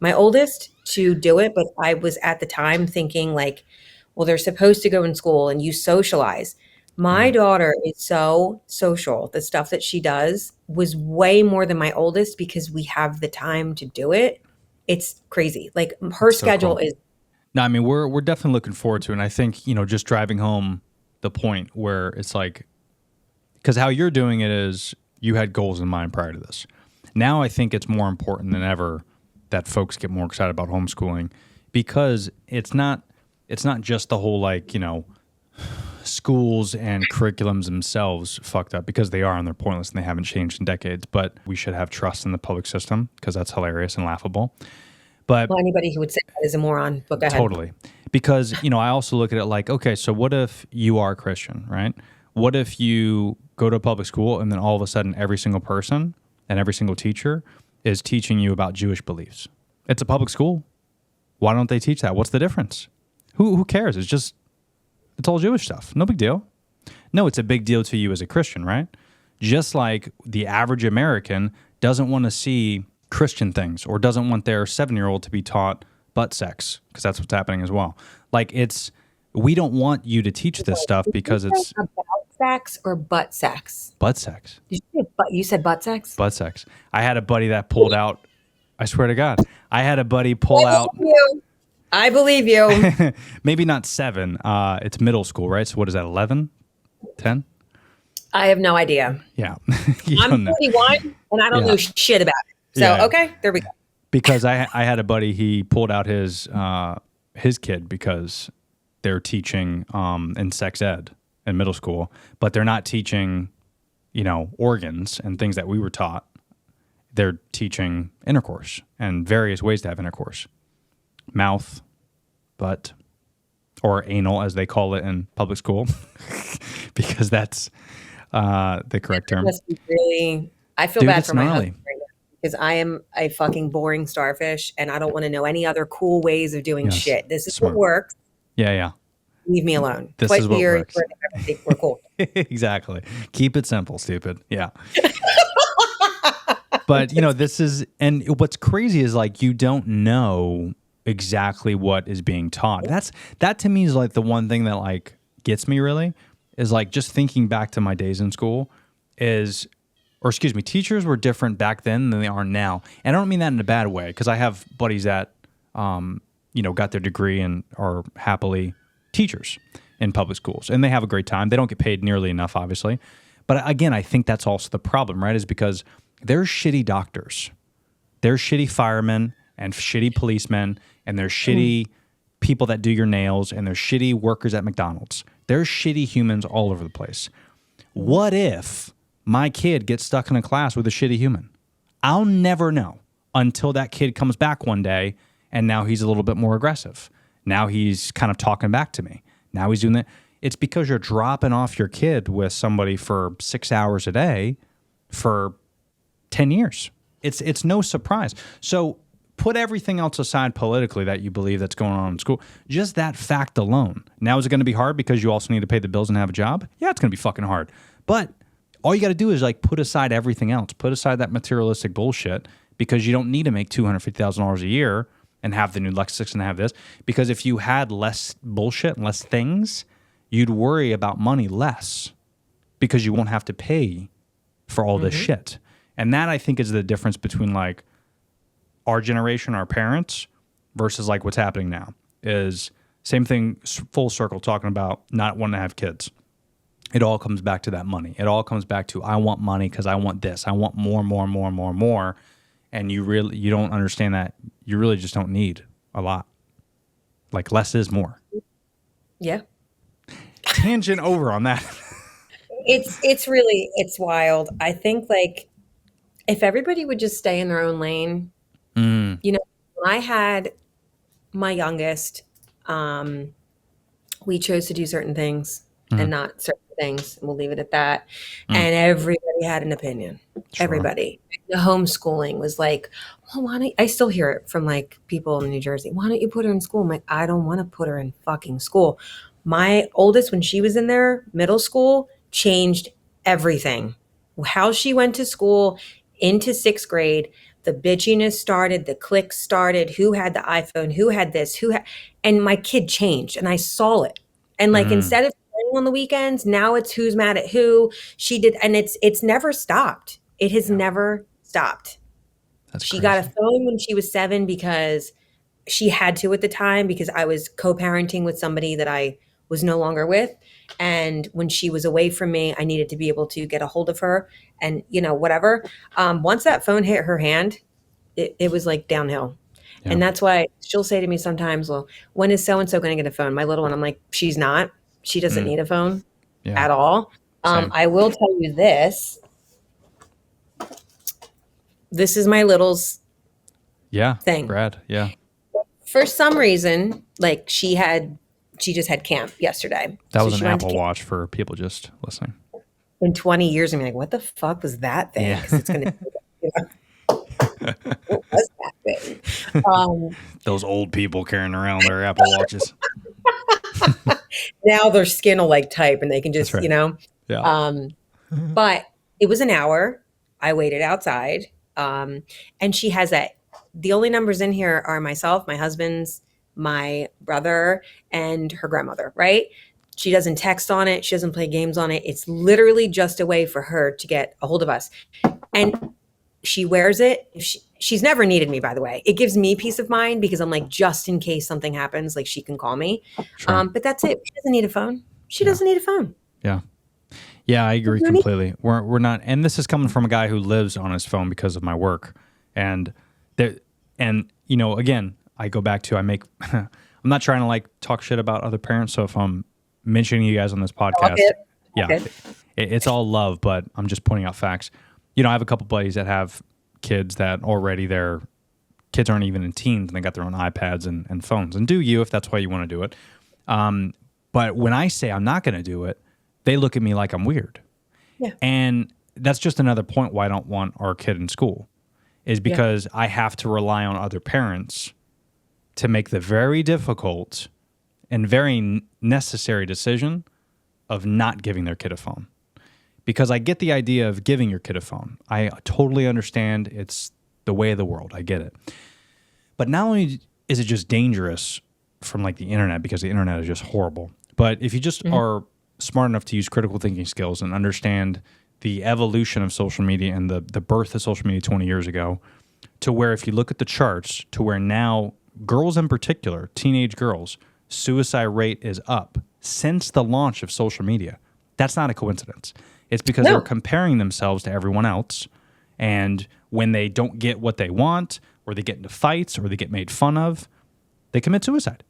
my oldest to do it, but I was at the time thinking like, well, they're supposed to go in school and you socialize. My daughter is so social. The stuff that she does was way more than my oldest because we have the time to do it. It's crazy. Like her That's so schedule cool. is No, I mean we're definitely looking forward to it. And I think, just driving home the point where it's like, because how you're doing it is you had goals in mind prior to this. Now I think it's more important than ever that folks get more excited about homeschooling because it's not just the whole like, schools and curriculums themselves fucked up because they are and they're pointless and they haven't changed in decades. But we should have trust in the public system because that's hilarious and laughable. But well, anybody who would say that is a moron. But go ahead. totally. Because, I also look at it like, okay, so what if you are a Christian, right? What if you go to a public school and then all of a sudden every single person and every single teacher is teaching you about Jewish beliefs? It's a public school. Why don't they teach that? What's the difference? Who cares? It's all Jewish stuff. No big deal. No, it's a big deal to you as a Christian, right? Just like the average American doesn't want to see Christian things or doesn't want their 7-year-old to be taught butt sex because that's what's happening as well. Like we don't want you to teach this stuff because it's about sex or butt sex. butt sex. Did you say you said butt sex? Butt sex. I had a buddy that pulled out. I swear to God, I had a buddy pull out. I believe you. Maybe not 7. It's middle school, right? So what is that? 11, 10? I have no idea. Yeah, you I'm don't know. 41 and I don't Yeah. know shit about it. So Yeah. okay, there we go. Because I had a buddy, he pulled out his kid because they're teaching in sex ed in middle school, but they're not teaching, organs and things that we were taught. They're teaching intercourse and various ways to have intercourse. Mouth, butt, or anal as they call it in public school, because that's the correct term. Must be really. I feel Dude, bad it's for my gnarly. husband right now because I am a fucking boring starfish and I don't want to know any other cool ways of doing Yes, shit. This is smart. what works. Yeah. Leave me alone. This Twice is a what year, works. we're cool. Exactly. Keep it simple, stupid. Yeah. But, this is, and what's crazy is like, you don't know exactly what is being taught. That to me is like the one thing that like gets me really is like just thinking back to my days in school is or excuse me, teachers were different back then than they are now. And I don't mean that in a bad way, because I have buddies that, got their degree and are happily teachers in public schools, and they have a great time. They don't get paid nearly enough, obviously. But again, I think that's also the problem, right? Is because there's shitty doctors, there's shitty firemen and shitty policemen, and there's shitty people that do your nails, and there's shitty workers at McDonald's. There's shitty humans all over the place. What if my kid gets stuck in a class with a shitty human? I'll never know until that kid comes back one day, and now he's a little bit more aggressive. Now he's kind of talking back to me. Now he's doing that. It's because you're dropping off your kid with somebody for 6 hours a day for 10 years. It's no surprise. So put everything else aside politically that you believe that's going on in school. Just that fact alone. Now, is it going to be hard because you also need to pay the bills and have a job? Yeah, it's going to be fucking hard. But all you got to do is put aside everything else. Put aside that materialistic bullshit, because you don't need to make $250,000 a year and have the new Lexus and have this. Because if you had less bullshit and less things, you'd worry about money less, because you won't have to pay for all this shit. And that, I think, is the difference between our generation, our parents, versus what's happening now. Is same thing, full circle, talking about not wanting to have kids. It all comes back to that money. It all comes back to, I want money because I want this. I want more. And you don't understand that you really just don't need a lot. Less is more. Yeah. Tangent over on that. It's wild. I think if everybody would just stay in their own lane, when I had my youngest, we chose to do certain things and not certain things. We'll leave it at that. And everybody had an opinion. Sure. Everybody. The homeschooling was well, why don't I still hear it from people in New Jersey. Why don't you put her in school? I'm I don't want to put her in fucking school. My oldest, when she was in there, middle school, changed everything. How she went to school into 6th grade, the bitchiness started, the cliques started, who had the iPhone, who had this, and my kid changed, and I saw it. And instead of playing on the weekends, now it's who's mad at who. She did, and it's never stopped. It has never stopped. That's she crazy. got a phone when she was 7 because she had to at the time, because I was co-parenting with somebody that I was no longer with. And when she was away from me, I needed to be able to get a hold of her and, whatever. Once that phone hit her hand, it was downhill. Yeah. And that's why she'll say to me sometimes, well, when is so-and-so going to get a phone? My little one, I'm she's not. She doesn't need a phone at all. I will tell you this. This is my little's thing. Brad, yeah. For some reason, she just had camp yesterday. That was an Apple Watch for people just listening. In 20 years, I'm what the fuck was that thing? Yeah. It's gonna, what was that thing? Those old people carrying around their Apple Watches. Now their skin will type and they can just, right. Yeah. But it was an hour. I waited outside. And she has that. The only numbers in here are myself, my husband's, my brother, and her grandmother, right? She doesn't text on it. She doesn't play games on it. It's literally just a way for her to get a hold of us. And she wears it. She's never needed me, by the way. It gives me peace of mind because I'm just in case something happens, she can call me. Sure. But that's it. She doesn't need a phone. She doesn't need a phone. Yeah. Yeah, I agree completely. We're not, and this is coming from a guy who lives on his phone because of my work. And again, I go back to, I'm not trying to talk shit about other parents. So if I'm mentioning you guys on this podcast, it's all love, but I'm just pointing out facts. I have a couple buddies that have kids that already their kids aren't even in teens and they got their own iPads and phones. And do you, if that's why you want to do it. But when I say I'm not going to do it, they look at me like I'm weird. Yeah. And that's just another point why I don't want our kid in school, is because I have to rely on other parents to make the very difficult and very necessary decision of not giving their kid a phone. Because I get the idea of giving your kid a phone. I totally understand. It's the way of the world. I get it. But not only is it just dangerous from the internet, because the internet is just horrible, but if you just are smart enough to use critical thinking skills and understand the evolution of social media and the birth of social media 20 years ago to where if you look at the charts to where now girls in particular, teenage girls, suicide rate is up since the launch of social media. That's not a coincidence. It's because they're comparing themselves to everyone else. And when they don't get what they want, or they get into fights, or they get made fun of, they commit suicide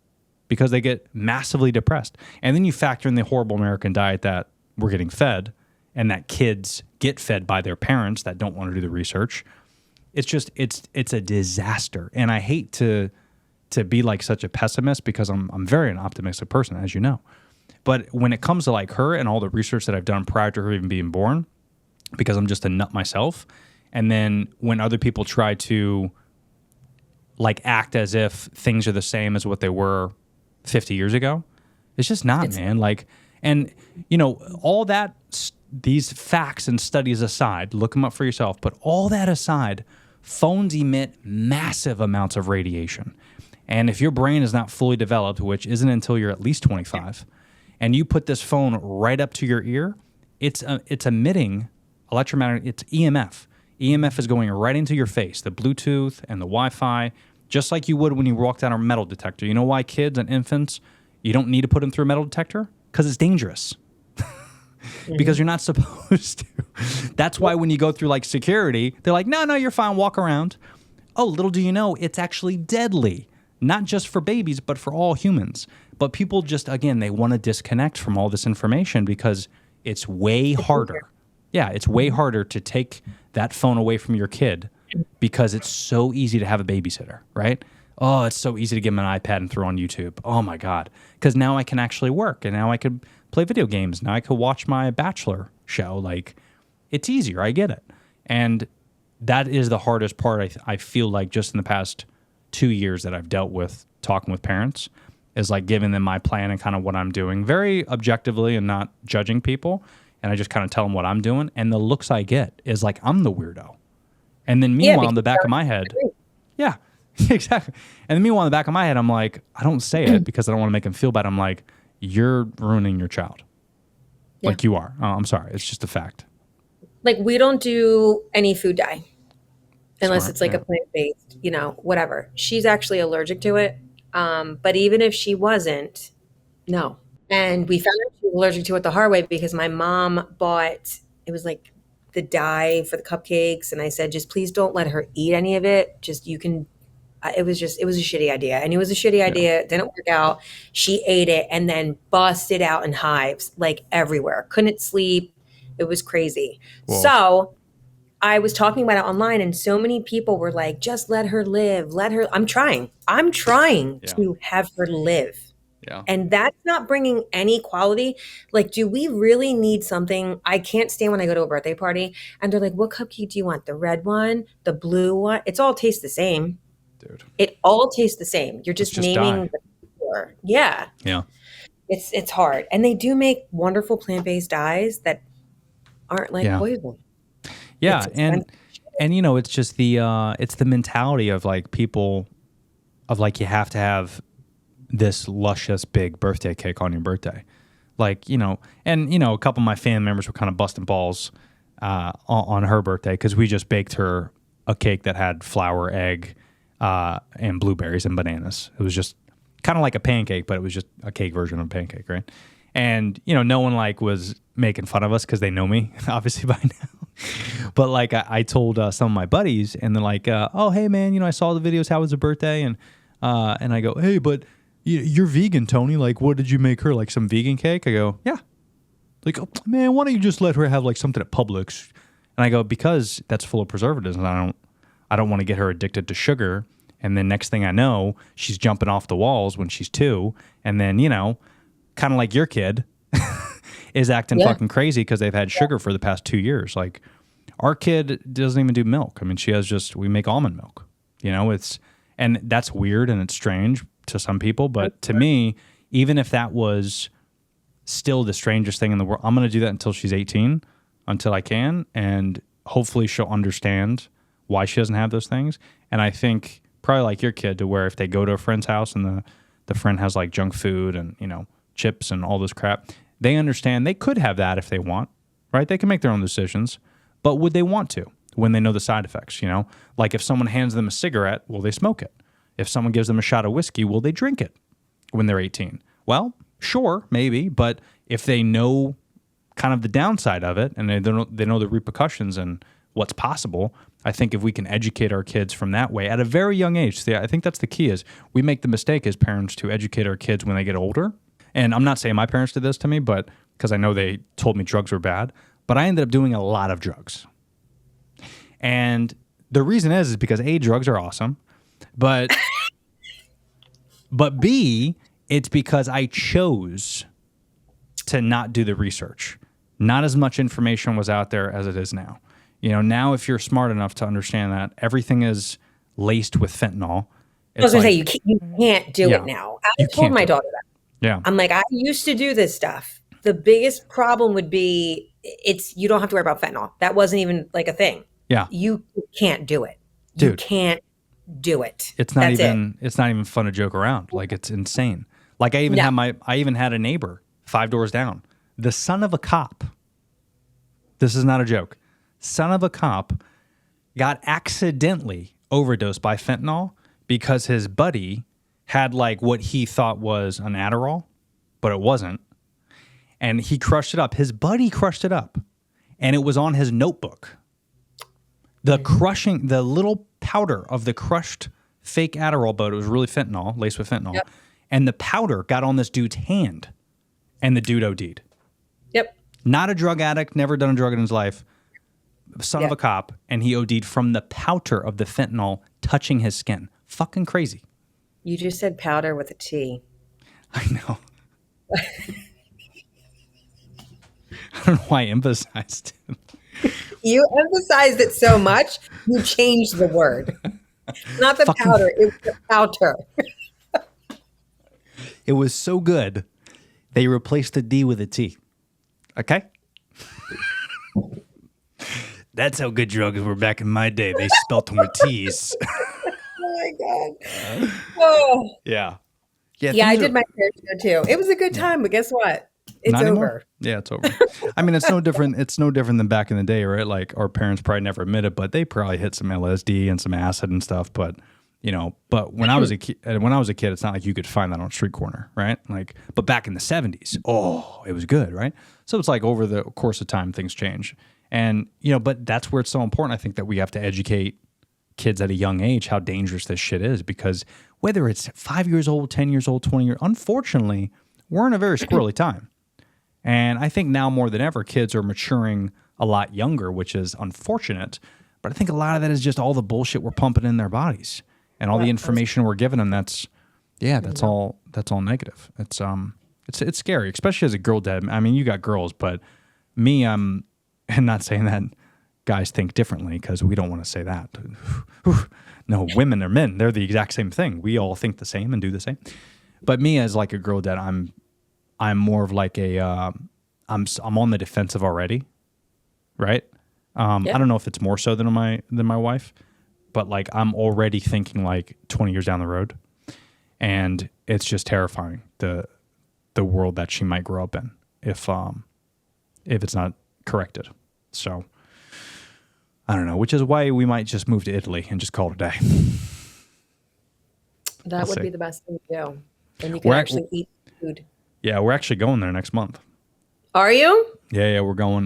because they get massively depressed. And then you factor in the horrible American diet that we're getting fed and that kids get fed by their parents that don't want to do the research. It's just, it's a disaster. And I hate to be like such a pessimist because I'm very an optimistic person, as you know. But when it comes to like her and all the research that I've done prior to her even being born, because I'm just a nut myself, and then when other people try to like act as if things are the same as what they were 50 years ago, it's just not, man. Like, and you know, all that, these facts and studies aside, look them up for yourself, but all that aside, phones emit massive amounts of radiation. And if your brain is not fully developed, which isn't until you're at least 25, and you put this phone right up to your ear, it's emitting electromagnetic, it's EMF. EMF is going right into your face, the Bluetooth and the Wi-Fi, just like you would when you walk down a metal detector. You know why kids and infants, you don't need to put them through a metal detector? Because it's dangerous. Because you're not supposed to. That's why when you go through like security, they're like, no, you're fine, walk around. Oh, little do you know, it's actually deadly. Not just for babies, but for all humans. But people just, again, they want to disconnect from all this information because it's way harder. Yeah, it's way harder to take that phone away from your kid because it's so easy to have a babysitter, right? Oh, it's so easy to give them an iPad and throw on YouTube. Oh, my God. Because now I can actually work, and now I could play video games. Now I could watch my Bachelor show. Like, it's easier. I get it. And that is the hardest part, I feel like, just in the past 2 years that I've dealt with talking with parents, is like giving them my plan and kind of what I'm doing very objectively and not judging people. And I just kind of tell them what I'm doing. And the looks I get is like, I'm the weirdo. And then meanwhile, in the back of my head, yeah, exactly. And then meanwhile, in the back of my head, I'm like, I don't say it because I don't want to make them feel bad. I'm like, you're ruining your child. Yeah. Like you are. I'm sorry. It's just a fact. Like we don't do any food dye unless Smart, it's like a plant-based, you know, whatever. She's actually allergic to it. But even if she wasn't, no. And we found out she was allergic to it the hard way because my mom bought, it was like the dye for the cupcakes. And I said, just please don't let her eat any of it. Just, you can, it was a shitty idea. And it was a shitty idea. It didn't work out. She ate it and then busted out in hives, like everywhere. Couldn't sleep. It was crazy. Whoa. So I was talking about it online and so many people were like, just let her live. Let her, I'm trying to have her live. Yeah. And that's not bringing any quality. Like, do we really need something? I can't stand when I go to a birthday party and they're like, what cupcake do you want? The red one, the blue one? It's all tastes the same. Dude. It all tastes the same. You're just naming the flavor. Yeah. Yeah. It's hard. And they do make wonderful plant-based dyes that aren't like poison. Yeah. And you know, it's just it's the mentality of like people of like, you have to have this luscious big birthday cake on your birthday. Like, you know, and you know, a couple of my family members were kind of busting balls on her birthday because we just baked her a cake that had flour, egg, and blueberries and bananas. It was just kind of like a pancake, but it was just a cake version of a pancake, right? And, you know, no one like was making fun of us because they know me, obviously, by now. But like I told some of my buddies and they're like, oh, hey, man, you know, I saw the videos. How was the birthday? And I go, hey, but you're vegan, Tony. Like, what did you make her? Like some vegan cake? I go, yeah. Like, oh, man, why don't you just let her have like something at Publix? And I go, because that's full of preservatives. And I don't want to get her addicted to sugar. And then next thing I know, she's jumping off the walls when she's 2. And then, you know, kind of like your kid is acting fucking crazy because they've had sugar for the past 2 years. Like our kid doesn't even do milk. I mean, we make almond milk, you know, and that's weird and it's strange to some people. But to me, even if that was still the strangest thing in the world, I'm going to do that until she's 18, until I can. And hopefully she'll understand why she doesn't have those things. And I think probably like your kid, to where if they go to a friend's house and the friend has like junk food and, you know, chips and all this crap, they understand they could have that if they want, right? They can make their own decisions, but would they want to when they know the side effects, you know? Like if someone hands them a cigarette, will they smoke it? If someone gives them a shot of whiskey, will they drink it when they're 18? Well, sure, maybe, but if they know kind of the downside of it and they know the repercussions and what's possible, I think if we can educate our kids from that way at a very young age, see, I think that's the key is we make the mistake as parents to educate our kids when they get older. And I'm not saying my parents did this to me, but because I know they told me drugs were bad, but I ended up doing a lot of drugs. And the reason is because A, drugs are awesome, but B, it's because I chose to not do the research. Not as much information was out there as it is now. You know, now if you're smart enough to understand that everything is laced with fentanyl. I was going to say, you can't do it now. I told my daughter that. Yeah. I'm like, I used to do this stuff. The biggest problem would be you don't have to worry about fentanyl. That wasn't even like a thing. Yeah. You can't do it. Dude, you can't do it. It's not even fun to joke around. Like it's insane. Like I even had a neighbor 5 doors down. The son of a cop. This is not a joke. Son of a cop got accidentally overdosed by fentanyl because his buddy had like what he thought was an Adderall, but it wasn't. And he crushed it up. His buddy crushed it up. And it was on his notebook. The little powder of the crushed fake Adderall, but it was really fentanyl, laced with fentanyl. Yep. And the powder got on this dude's hand. And the dude OD'd. Yep. Not a drug addict, never done a drug in his life. Son of a cop, and he OD'd from the powder of the fentanyl touching his skin. Fucking crazy. You just said powder with a T. I know. I don't know why I emphasized it. You emphasized it so much, you changed the word. Not the powder, it was the powder. It was so good, they replaced the D with a T. Okay? That's how good drugs were back in my day. They spelt them with T's. Oh, my God. Oh. Yeah. Yeah, I did my fair share, too. It was a good time, but guess what? It's Not over. Anymore. Yeah, it's over. I mean, it's no different. It's no different than back in the day, right? Like our parents probably never admitted, but they probably hit some LSD and some acid and stuff. But when I was a kid, it's not like you could find that on a street corner, right? Like, but back in the 70s, it was good, right? So it's like over the course of time, things change, and but that's where it's so important. I think that we have to educate kids at a young age how dangerous this shit is, because whether it's 5 years old, 10 years old, 20 years, unfortunately, we're in a very squirrely time. And I think now more than ever, kids are maturing a lot younger, which is unfortunate. But I think a lot of that is just all the bullshit we're pumping in their bodies and all the information we're giving them. That's all negative. It's scary, especially as a girl dad. I mean, you got girls, but me, and not saying that guys think differently, because we don't want to say that. No, women are men. They're the exact same thing. We all think the same and do the same. But me as like a girl dad, I'm more of like I'm on the defensive already, right? I don't know if it's more so than my wife, but like I'm already thinking like 20 years down the road, and it's just terrifying the world that she might grow up in if it's not corrected. So I don't know, which is why we might just move to Italy and just call it a day. That would be the best thing to do, and you can actually eat food. Yeah, we're actually going there next month. Are you? Yeah, we're going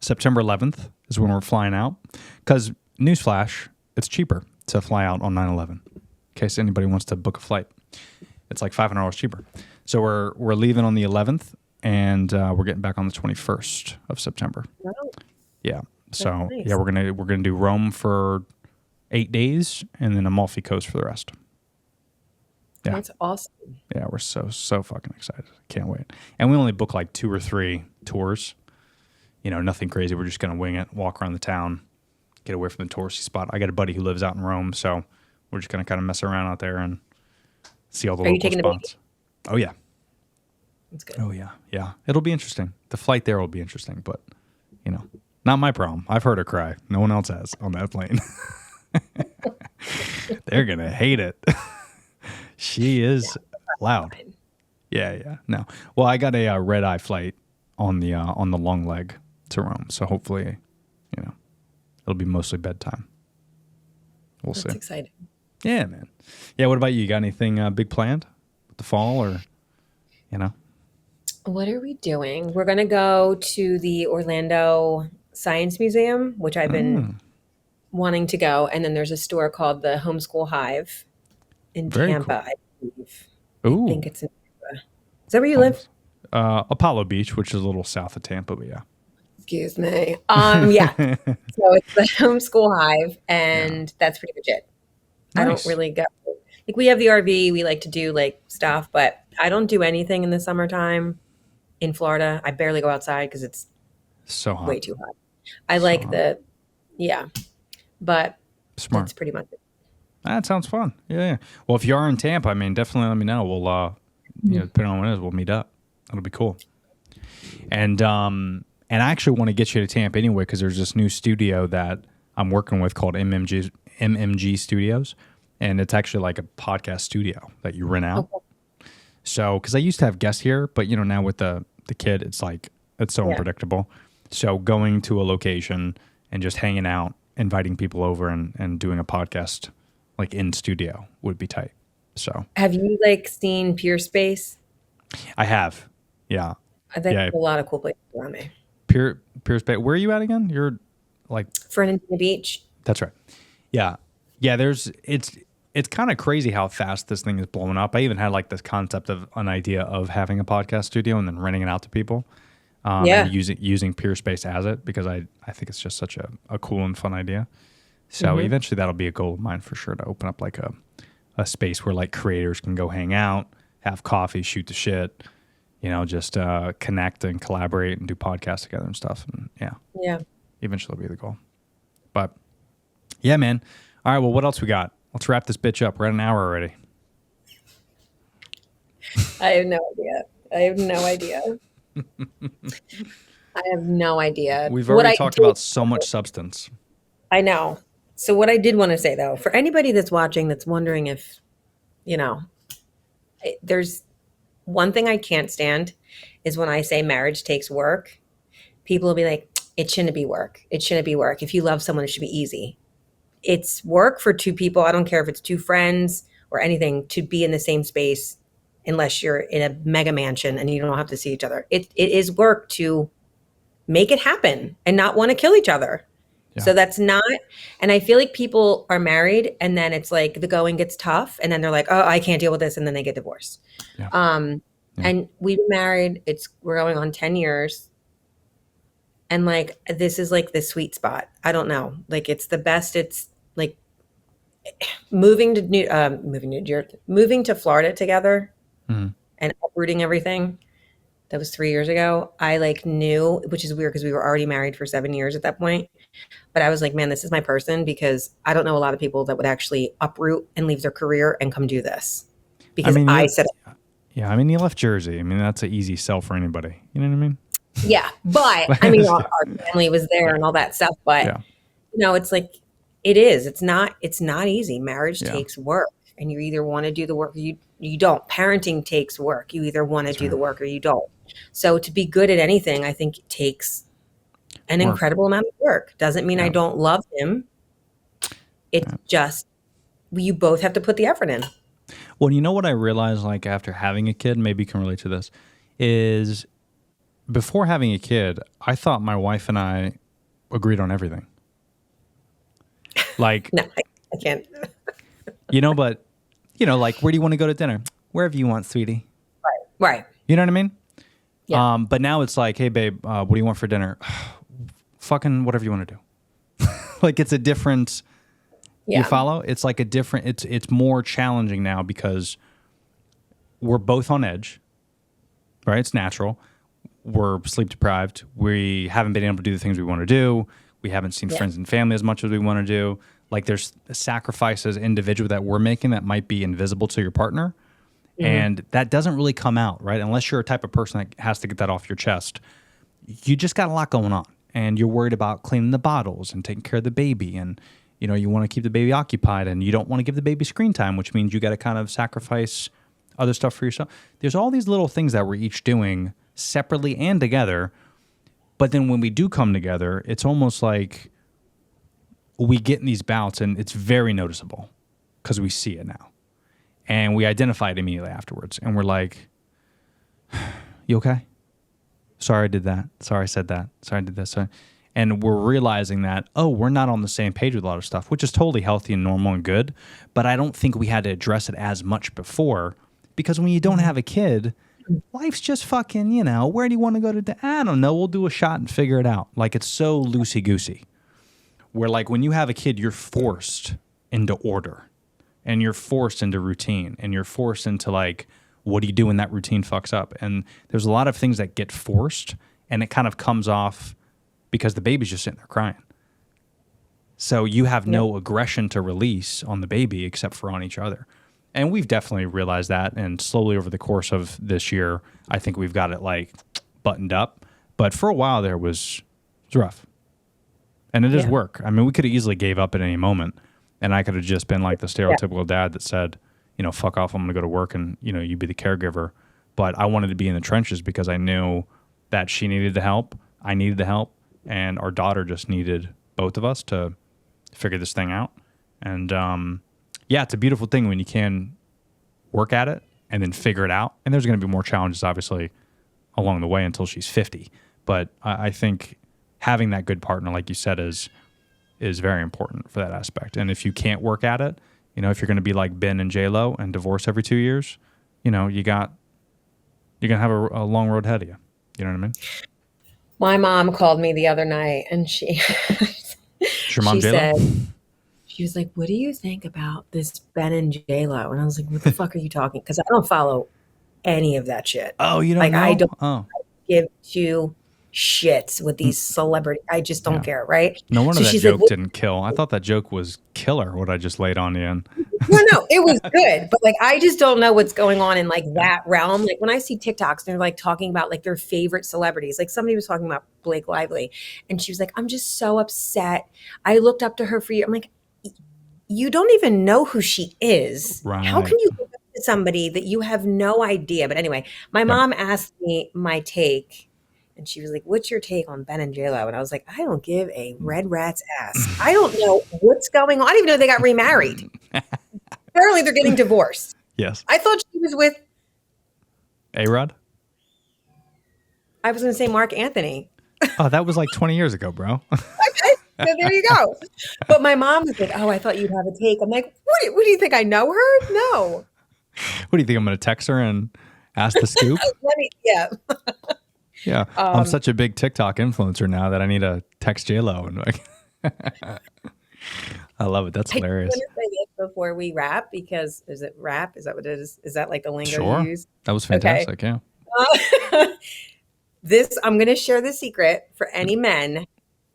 September 11th is when we're flying out. Because, newsflash, it's cheaper to fly out on 9/11. In case anybody wants to book a flight. It's like $500 cheaper. So we're leaving on the 11th, and we're getting back on the 21st of September. Oh. Yeah. So, nice. yeah, we're gonna do Rome for 8 days, and then Amalfi Coast for the rest. Yeah. That's awesome. Yeah, we're so fucking excited. Can't wait. And we only book like 2 or 3 tours. Nothing crazy. We're just going to wing it, walk around the town, get away from the touristy spot. I got a buddy who lives out in Rome, so we're just going to kind of mess around out there and see all the local spots. Oh, yeah. That's good. Oh, yeah. Yeah. It'll be interesting. The flight there will be interesting, but, not my problem. I've heard her cry. No one else has on that plane. They're going to hate it. She is loud. Yeah. No. Well, I got a red-eye flight on the long leg to Rome. So hopefully, it'll be mostly bedtime. We'll see. That's exciting. Yeah, man. Yeah. What about you? You got anything big planned with the fall, or What are we doing? We're going to go to the Orlando Science Museum, which I've been wanting to go. And then there's a store called the Homeschool Hive in Very Tampa, cool. I believe. Ooh. I think it's in Tampa. Is that where you live? Apollo Beach, which is a little south of Tampa, but yeah. Excuse me. Yeah. So it's the Homeschool Hive, and that's pretty much it. I don't Nice. really go. Like, we have the RV. We like to do like stuff, but I don't do anything in the summertime in Florida. I barely go outside because it's So hot. way too hot. I So like hot. but Smart. that's pretty much it. That sounds fun. Yeah. Well, if you are in Tampa, I mean, definitely let me know. We'll, depending on when it is, we'll meet up. That'll be cool. And I actually want to get you to Tampa anyway, because there's this new studio that I'm working with called MMG Studios, and it's actually like a podcast studio that you rent out. Okay. So, because I used to have guests here, but now with the kid, it's so unpredictable. So going to a location and just hanging out, inviting people over and doing a podcast like in studio would be tight. So Have you seen Pure Space? I have. Yeah. I think there's a lot of cool places around me. Pure Space. Where are you at again? You're Fernandina Beach. That's right. Yeah. Yeah. It's kind of crazy how fast this thing is blowing up. I even had this concept of an idea of having a podcast studio and then renting it out to people. And using Pure Space as it, because I think it's just such a cool and fun idea. So eventually that'll be a goal of mine for sure, to open up a space where creators can go hang out, have coffee, shoot the shit, just connect and collaborate and do podcasts together and stuff. And Yeah. eventually that'll be the goal. But yeah, man. All right. Well, what else we got? Let's wrap this bitch up. We're at an hour already. I have no idea. I have no idea. We've already talked about so much substance. I know. So what I did want to say, though, for anybody that's watching that's wondering if, there's one thing I can't stand is when I say marriage takes work. People will be like, it shouldn't be work. It shouldn't be work. If you love someone, it should be easy. It's work for two people. I don't care if it's two friends or anything, to be in the same space, unless you're in a mega mansion and you don't have to see each other. It is work to make it happen and not want to kill each other. Yeah. So that's not, and I feel like people are married and then it's the going gets tough and then they're like, oh, I can't deal with this. And then they get divorced. Yeah. And we've been married. We're going on 10 years. And this is the sweet spot. I don't know. It's the best. It's moving to Florida together and uprooting everything. That was 3 years ago. I knew, which is weird because we were already married for 7 years at that point. But I was like, man, this is my person, because I don't know a lot of people that would actually uproot and leave their career and come do this. Because I said, yeah, I mean, you left Jersey. I mean, that's an easy sell for anybody. You know what I mean? Yeah. But I mean, our family was there and all that stuff. But it's it is. It's not easy. Marriage takes work. And you either want to do the work or you don't. Parenting takes work. You either want to do the work or you don't. So to be good at anything, I think it takes an incredible amount of work. Doesn't mean I don't love him. It's just, you both have to put the effort in. Well, you know what I realized after having a kid, maybe you can relate to this, is before having a kid, I thought my wife and I agreed on everything. No, I can't. But, where do you want to go to dinner? Wherever you want, sweetie. Right. You know what I mean? Yeah. But now it's hey, babe, what do you want for dinner? Fucking whatever you want to do. It's a different, you follow? It's a different, it's more challenging now because we're both on edge, right? It's natural. We're sleep deprived. We haven't been able to do the things we want to do. We haven't seen friends and family as much as we want to do. There's sacrifices individual that we're making that might be invisible to your partner. Mm-hmm. And that doesn't really come out, right? Unless you're a type of person that has to get that off your chest. You just got a lot going on. And you're worried about cleaning the bottles and taking care of the baby. And, you want to keep the baby occupied. And you don't want to give the baby screen time, which means you got to kind of sacrifice other stuff for yourself. There's all these little things that we're each doing separately and together. But then when we do come together, it's almost like we get in these bouts and it's very noticeable because we see it now. And we identify it immediately afterwards. And we're like, you okay? Sorry I did that. Sorry I said that. Sorry I did this. Sorry. And we're realizing that, oh, we're not on the same page with a lot of stuff, which is totally healthy and normal and good. But I don't think we had to address it as much before because when you don't have a kid, life's just fucking, you know, where do you want to go to? I don't know. We'll do a shot and figure it out. Like it's so loosey-goosey. Where like when you have a kid, you're forced into order and you're forced into routine and you're forced into like, what do you do when that routine fucks up? And there's a lot of things that get forced and it kind of comes off because the baby's just sitting there crying. So you have no aggression to release on the baby except for on each other. And we've definitely realized that. And slowly over the course of this year, I think we've got it like buttoned up. But for a while there was rough. And it is work. I mean, we could have easily gave up at any moment. And I could have just been like the stereotypical dad that said, you know, fuck off, I'm going to go to work and, you know, you be the caregiver. But I wanted to be in the trenches because I knew that she needed the help. I needed the help. And our daughter just needed both of us to figure this thing out. And yeah, it's a beautiful thing when you can work at it and then figure it out. And there's going to be more challenges, obviously, along the way until she's 50. But I think having that good partner, like you said, is very important for that aspect. And if you can't work at it, you know, if you're going to be like Ben and J-Lo and divorce every 2 years, you know, you're going to have a long road ahead of you. You know what I mean? My mom called me the other night and she Is your mom J-Lo? said, she was like, what do you think about this Ben and J-Lo? And I was like, what the fuck are you talking? Because I don't follow any of that shit. Oh, you don't like, know? I don't Oh. give two shits with these celebrities. I just don't care, right? No wonder So that she's joke like, didn't kill. I thought that joke was killer, what I just laid on you in. no, it was good. But like, I just don't know what's going on in like that realm. Like when I see TikToks, they're like talking about like their favorite celebrities. Like somebody was talking about Blake Lively and she was like, I'm just so upset. I looked up to her for you. I'm like, you don't even know who she is. Right. How can you look up to somebody that you have no idea? But anyway, my mom asked me my take. And she was like, what's your take on Ben and J-Lo? And I was like, I don't give a red rat's ass. I don't know what's going on. I didn't even know they got remarried. Apparently they're getting divorced. Yes. I thought she was with, A-Rod? I was going to say Mark Anthony. Oh, that was like 20 years ago, bro. Okay, so there you go. But my mom was like, oh, I thought you'd have a take. I'm like, what do you think? I know her? No. What do you think? I'm going to text her and ask the scoop? Yeah. Yeah. I'm such a big TikTok influencer now that I need to text J-Lo. And like, I love it. That's hilarious. I want to say this before we wrap because is it rap? Is that what it is? Is that like the lingo Sure. you use? That was fantastic. Okay. Yeah. I'm going to share the secret for any men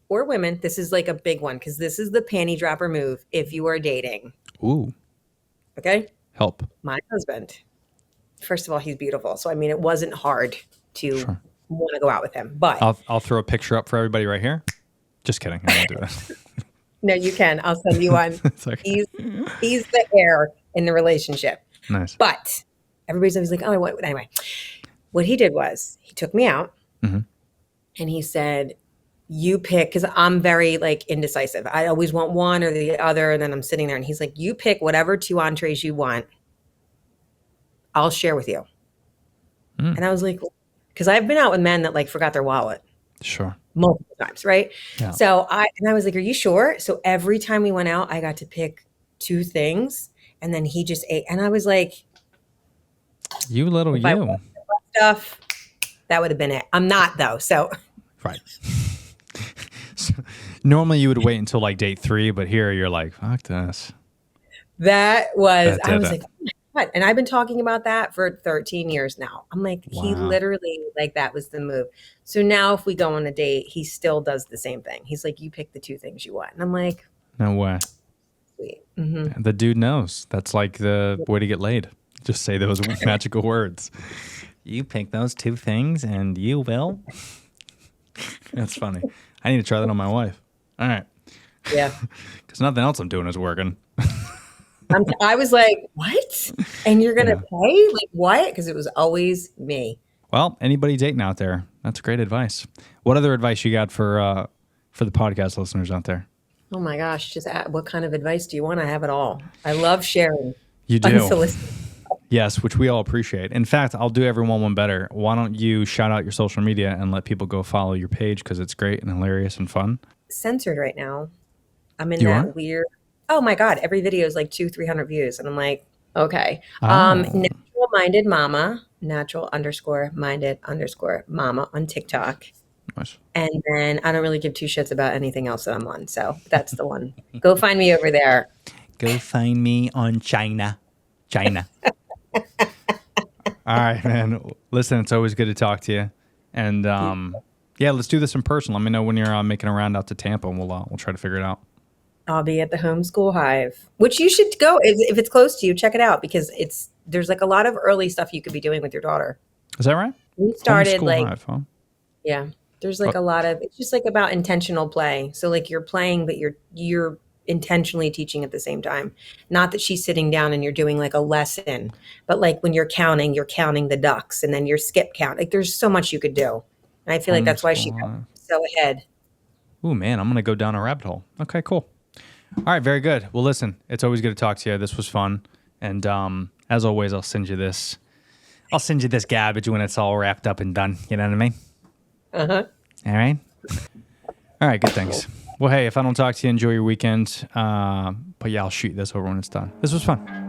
or women. This is like a big one because this is the panty dropper move if you are dating. Ooh. Okay. Help. My husband, first of all, he's beautiful. So, I mean, it wasn't hard to want to go out with him, but I'll throw a picture up for everybody right here. Just kidding. I won't do it. no, you can. I'll send you one. Like, He's the heir in the relationship. nice. But everybody's always like, oh, I want, anyway, what he did was he took me out and he said, you pick, because I'm very like indecisive. I always want one or the other. And then I'm sitting there and he's like, you pick whatever 2 entrees you want. I'll share with you. And I was like, because I've been out with men that like forgot their wallet. Sure. Multiple times, right? Yeah. So I was like, are you sure? So every time we went out, I got to pick 2 things and then he just ate. And I was like, You little if I you. wanted stuff, that would have been it. I'm not though. So Right. So, normally you would wait until like date 3, but here you're like, fuck this. that was, That I did was it. like, oh my God. And I've been talking about that for 13 years now. I'm like, he Wow. literally like, that was the move. So now if we go on a date, he still does the same thing. He's like, you pick the 2 things you want. And I'm like, No way. sweet. The dude knows. That's like the way to get laid. Just say those magical words. You pick those 2 things and you will. That's funny. I need to try that on my wife. All right. Yeah. Because nothing else I'm doing is working. I was like, what? And you're going to pay? Like what? Because it was always me. Well, anybody dating out there, that's great advice. What other advice you got for the podcast listeners out there? Oh my gosh, what kind of advice do you want? I have it all. I love sharing. You do. Unsolicited. Yes, which we all appreciate. In fact, I'll do everyone one better. Why don't you shout out your social media and let people go follow your page because it's great and hilarious and fun. Censored right now. I'm in You that are? weird. Oh my God, every video is like 200-300 views. And I'm like, okay. Oh. Natural-minded-mama on TikTok. Nice. And then I don't really give two shits about anything else that I'm on. So that's the one. Go find me over there. Go find me on China. All right, man. Listen, it's always good to talk to you. And yeah, let's do this in person. Let me know when you're making a round out to Tampa, and we'll try to figure it out. I'll be at the Homeschool Hive, which you should go if it's close to you. Check it out because there's like a lot of early stuff you could be doing with your daughter. Is that right? We started Homeschool Hive, huh? yeah. There's like a lot of it's just like about intentional play. So like you're playing, but you're intentionally teaching at the same time. Not that she's sitting down and you're doing like a lesson, but like when you're counting the ducks and then your skip count. Like there's so much you could do. And I feel like that's why she got so ahead. Ooh, man, I'm going to go down a rabbit hole. Okay, cool. All right, very good. Well, listen, it's always good to talk to you. This was fun. And as always, I'll send you this garbage when it's all wrapped up and done. You know what I mean? Uh-huh. All right. All right, good things. Well, hey, if I don't talk to you, enjoy your weekend. But yeah, I'll shoot this over when it's done. This was fun.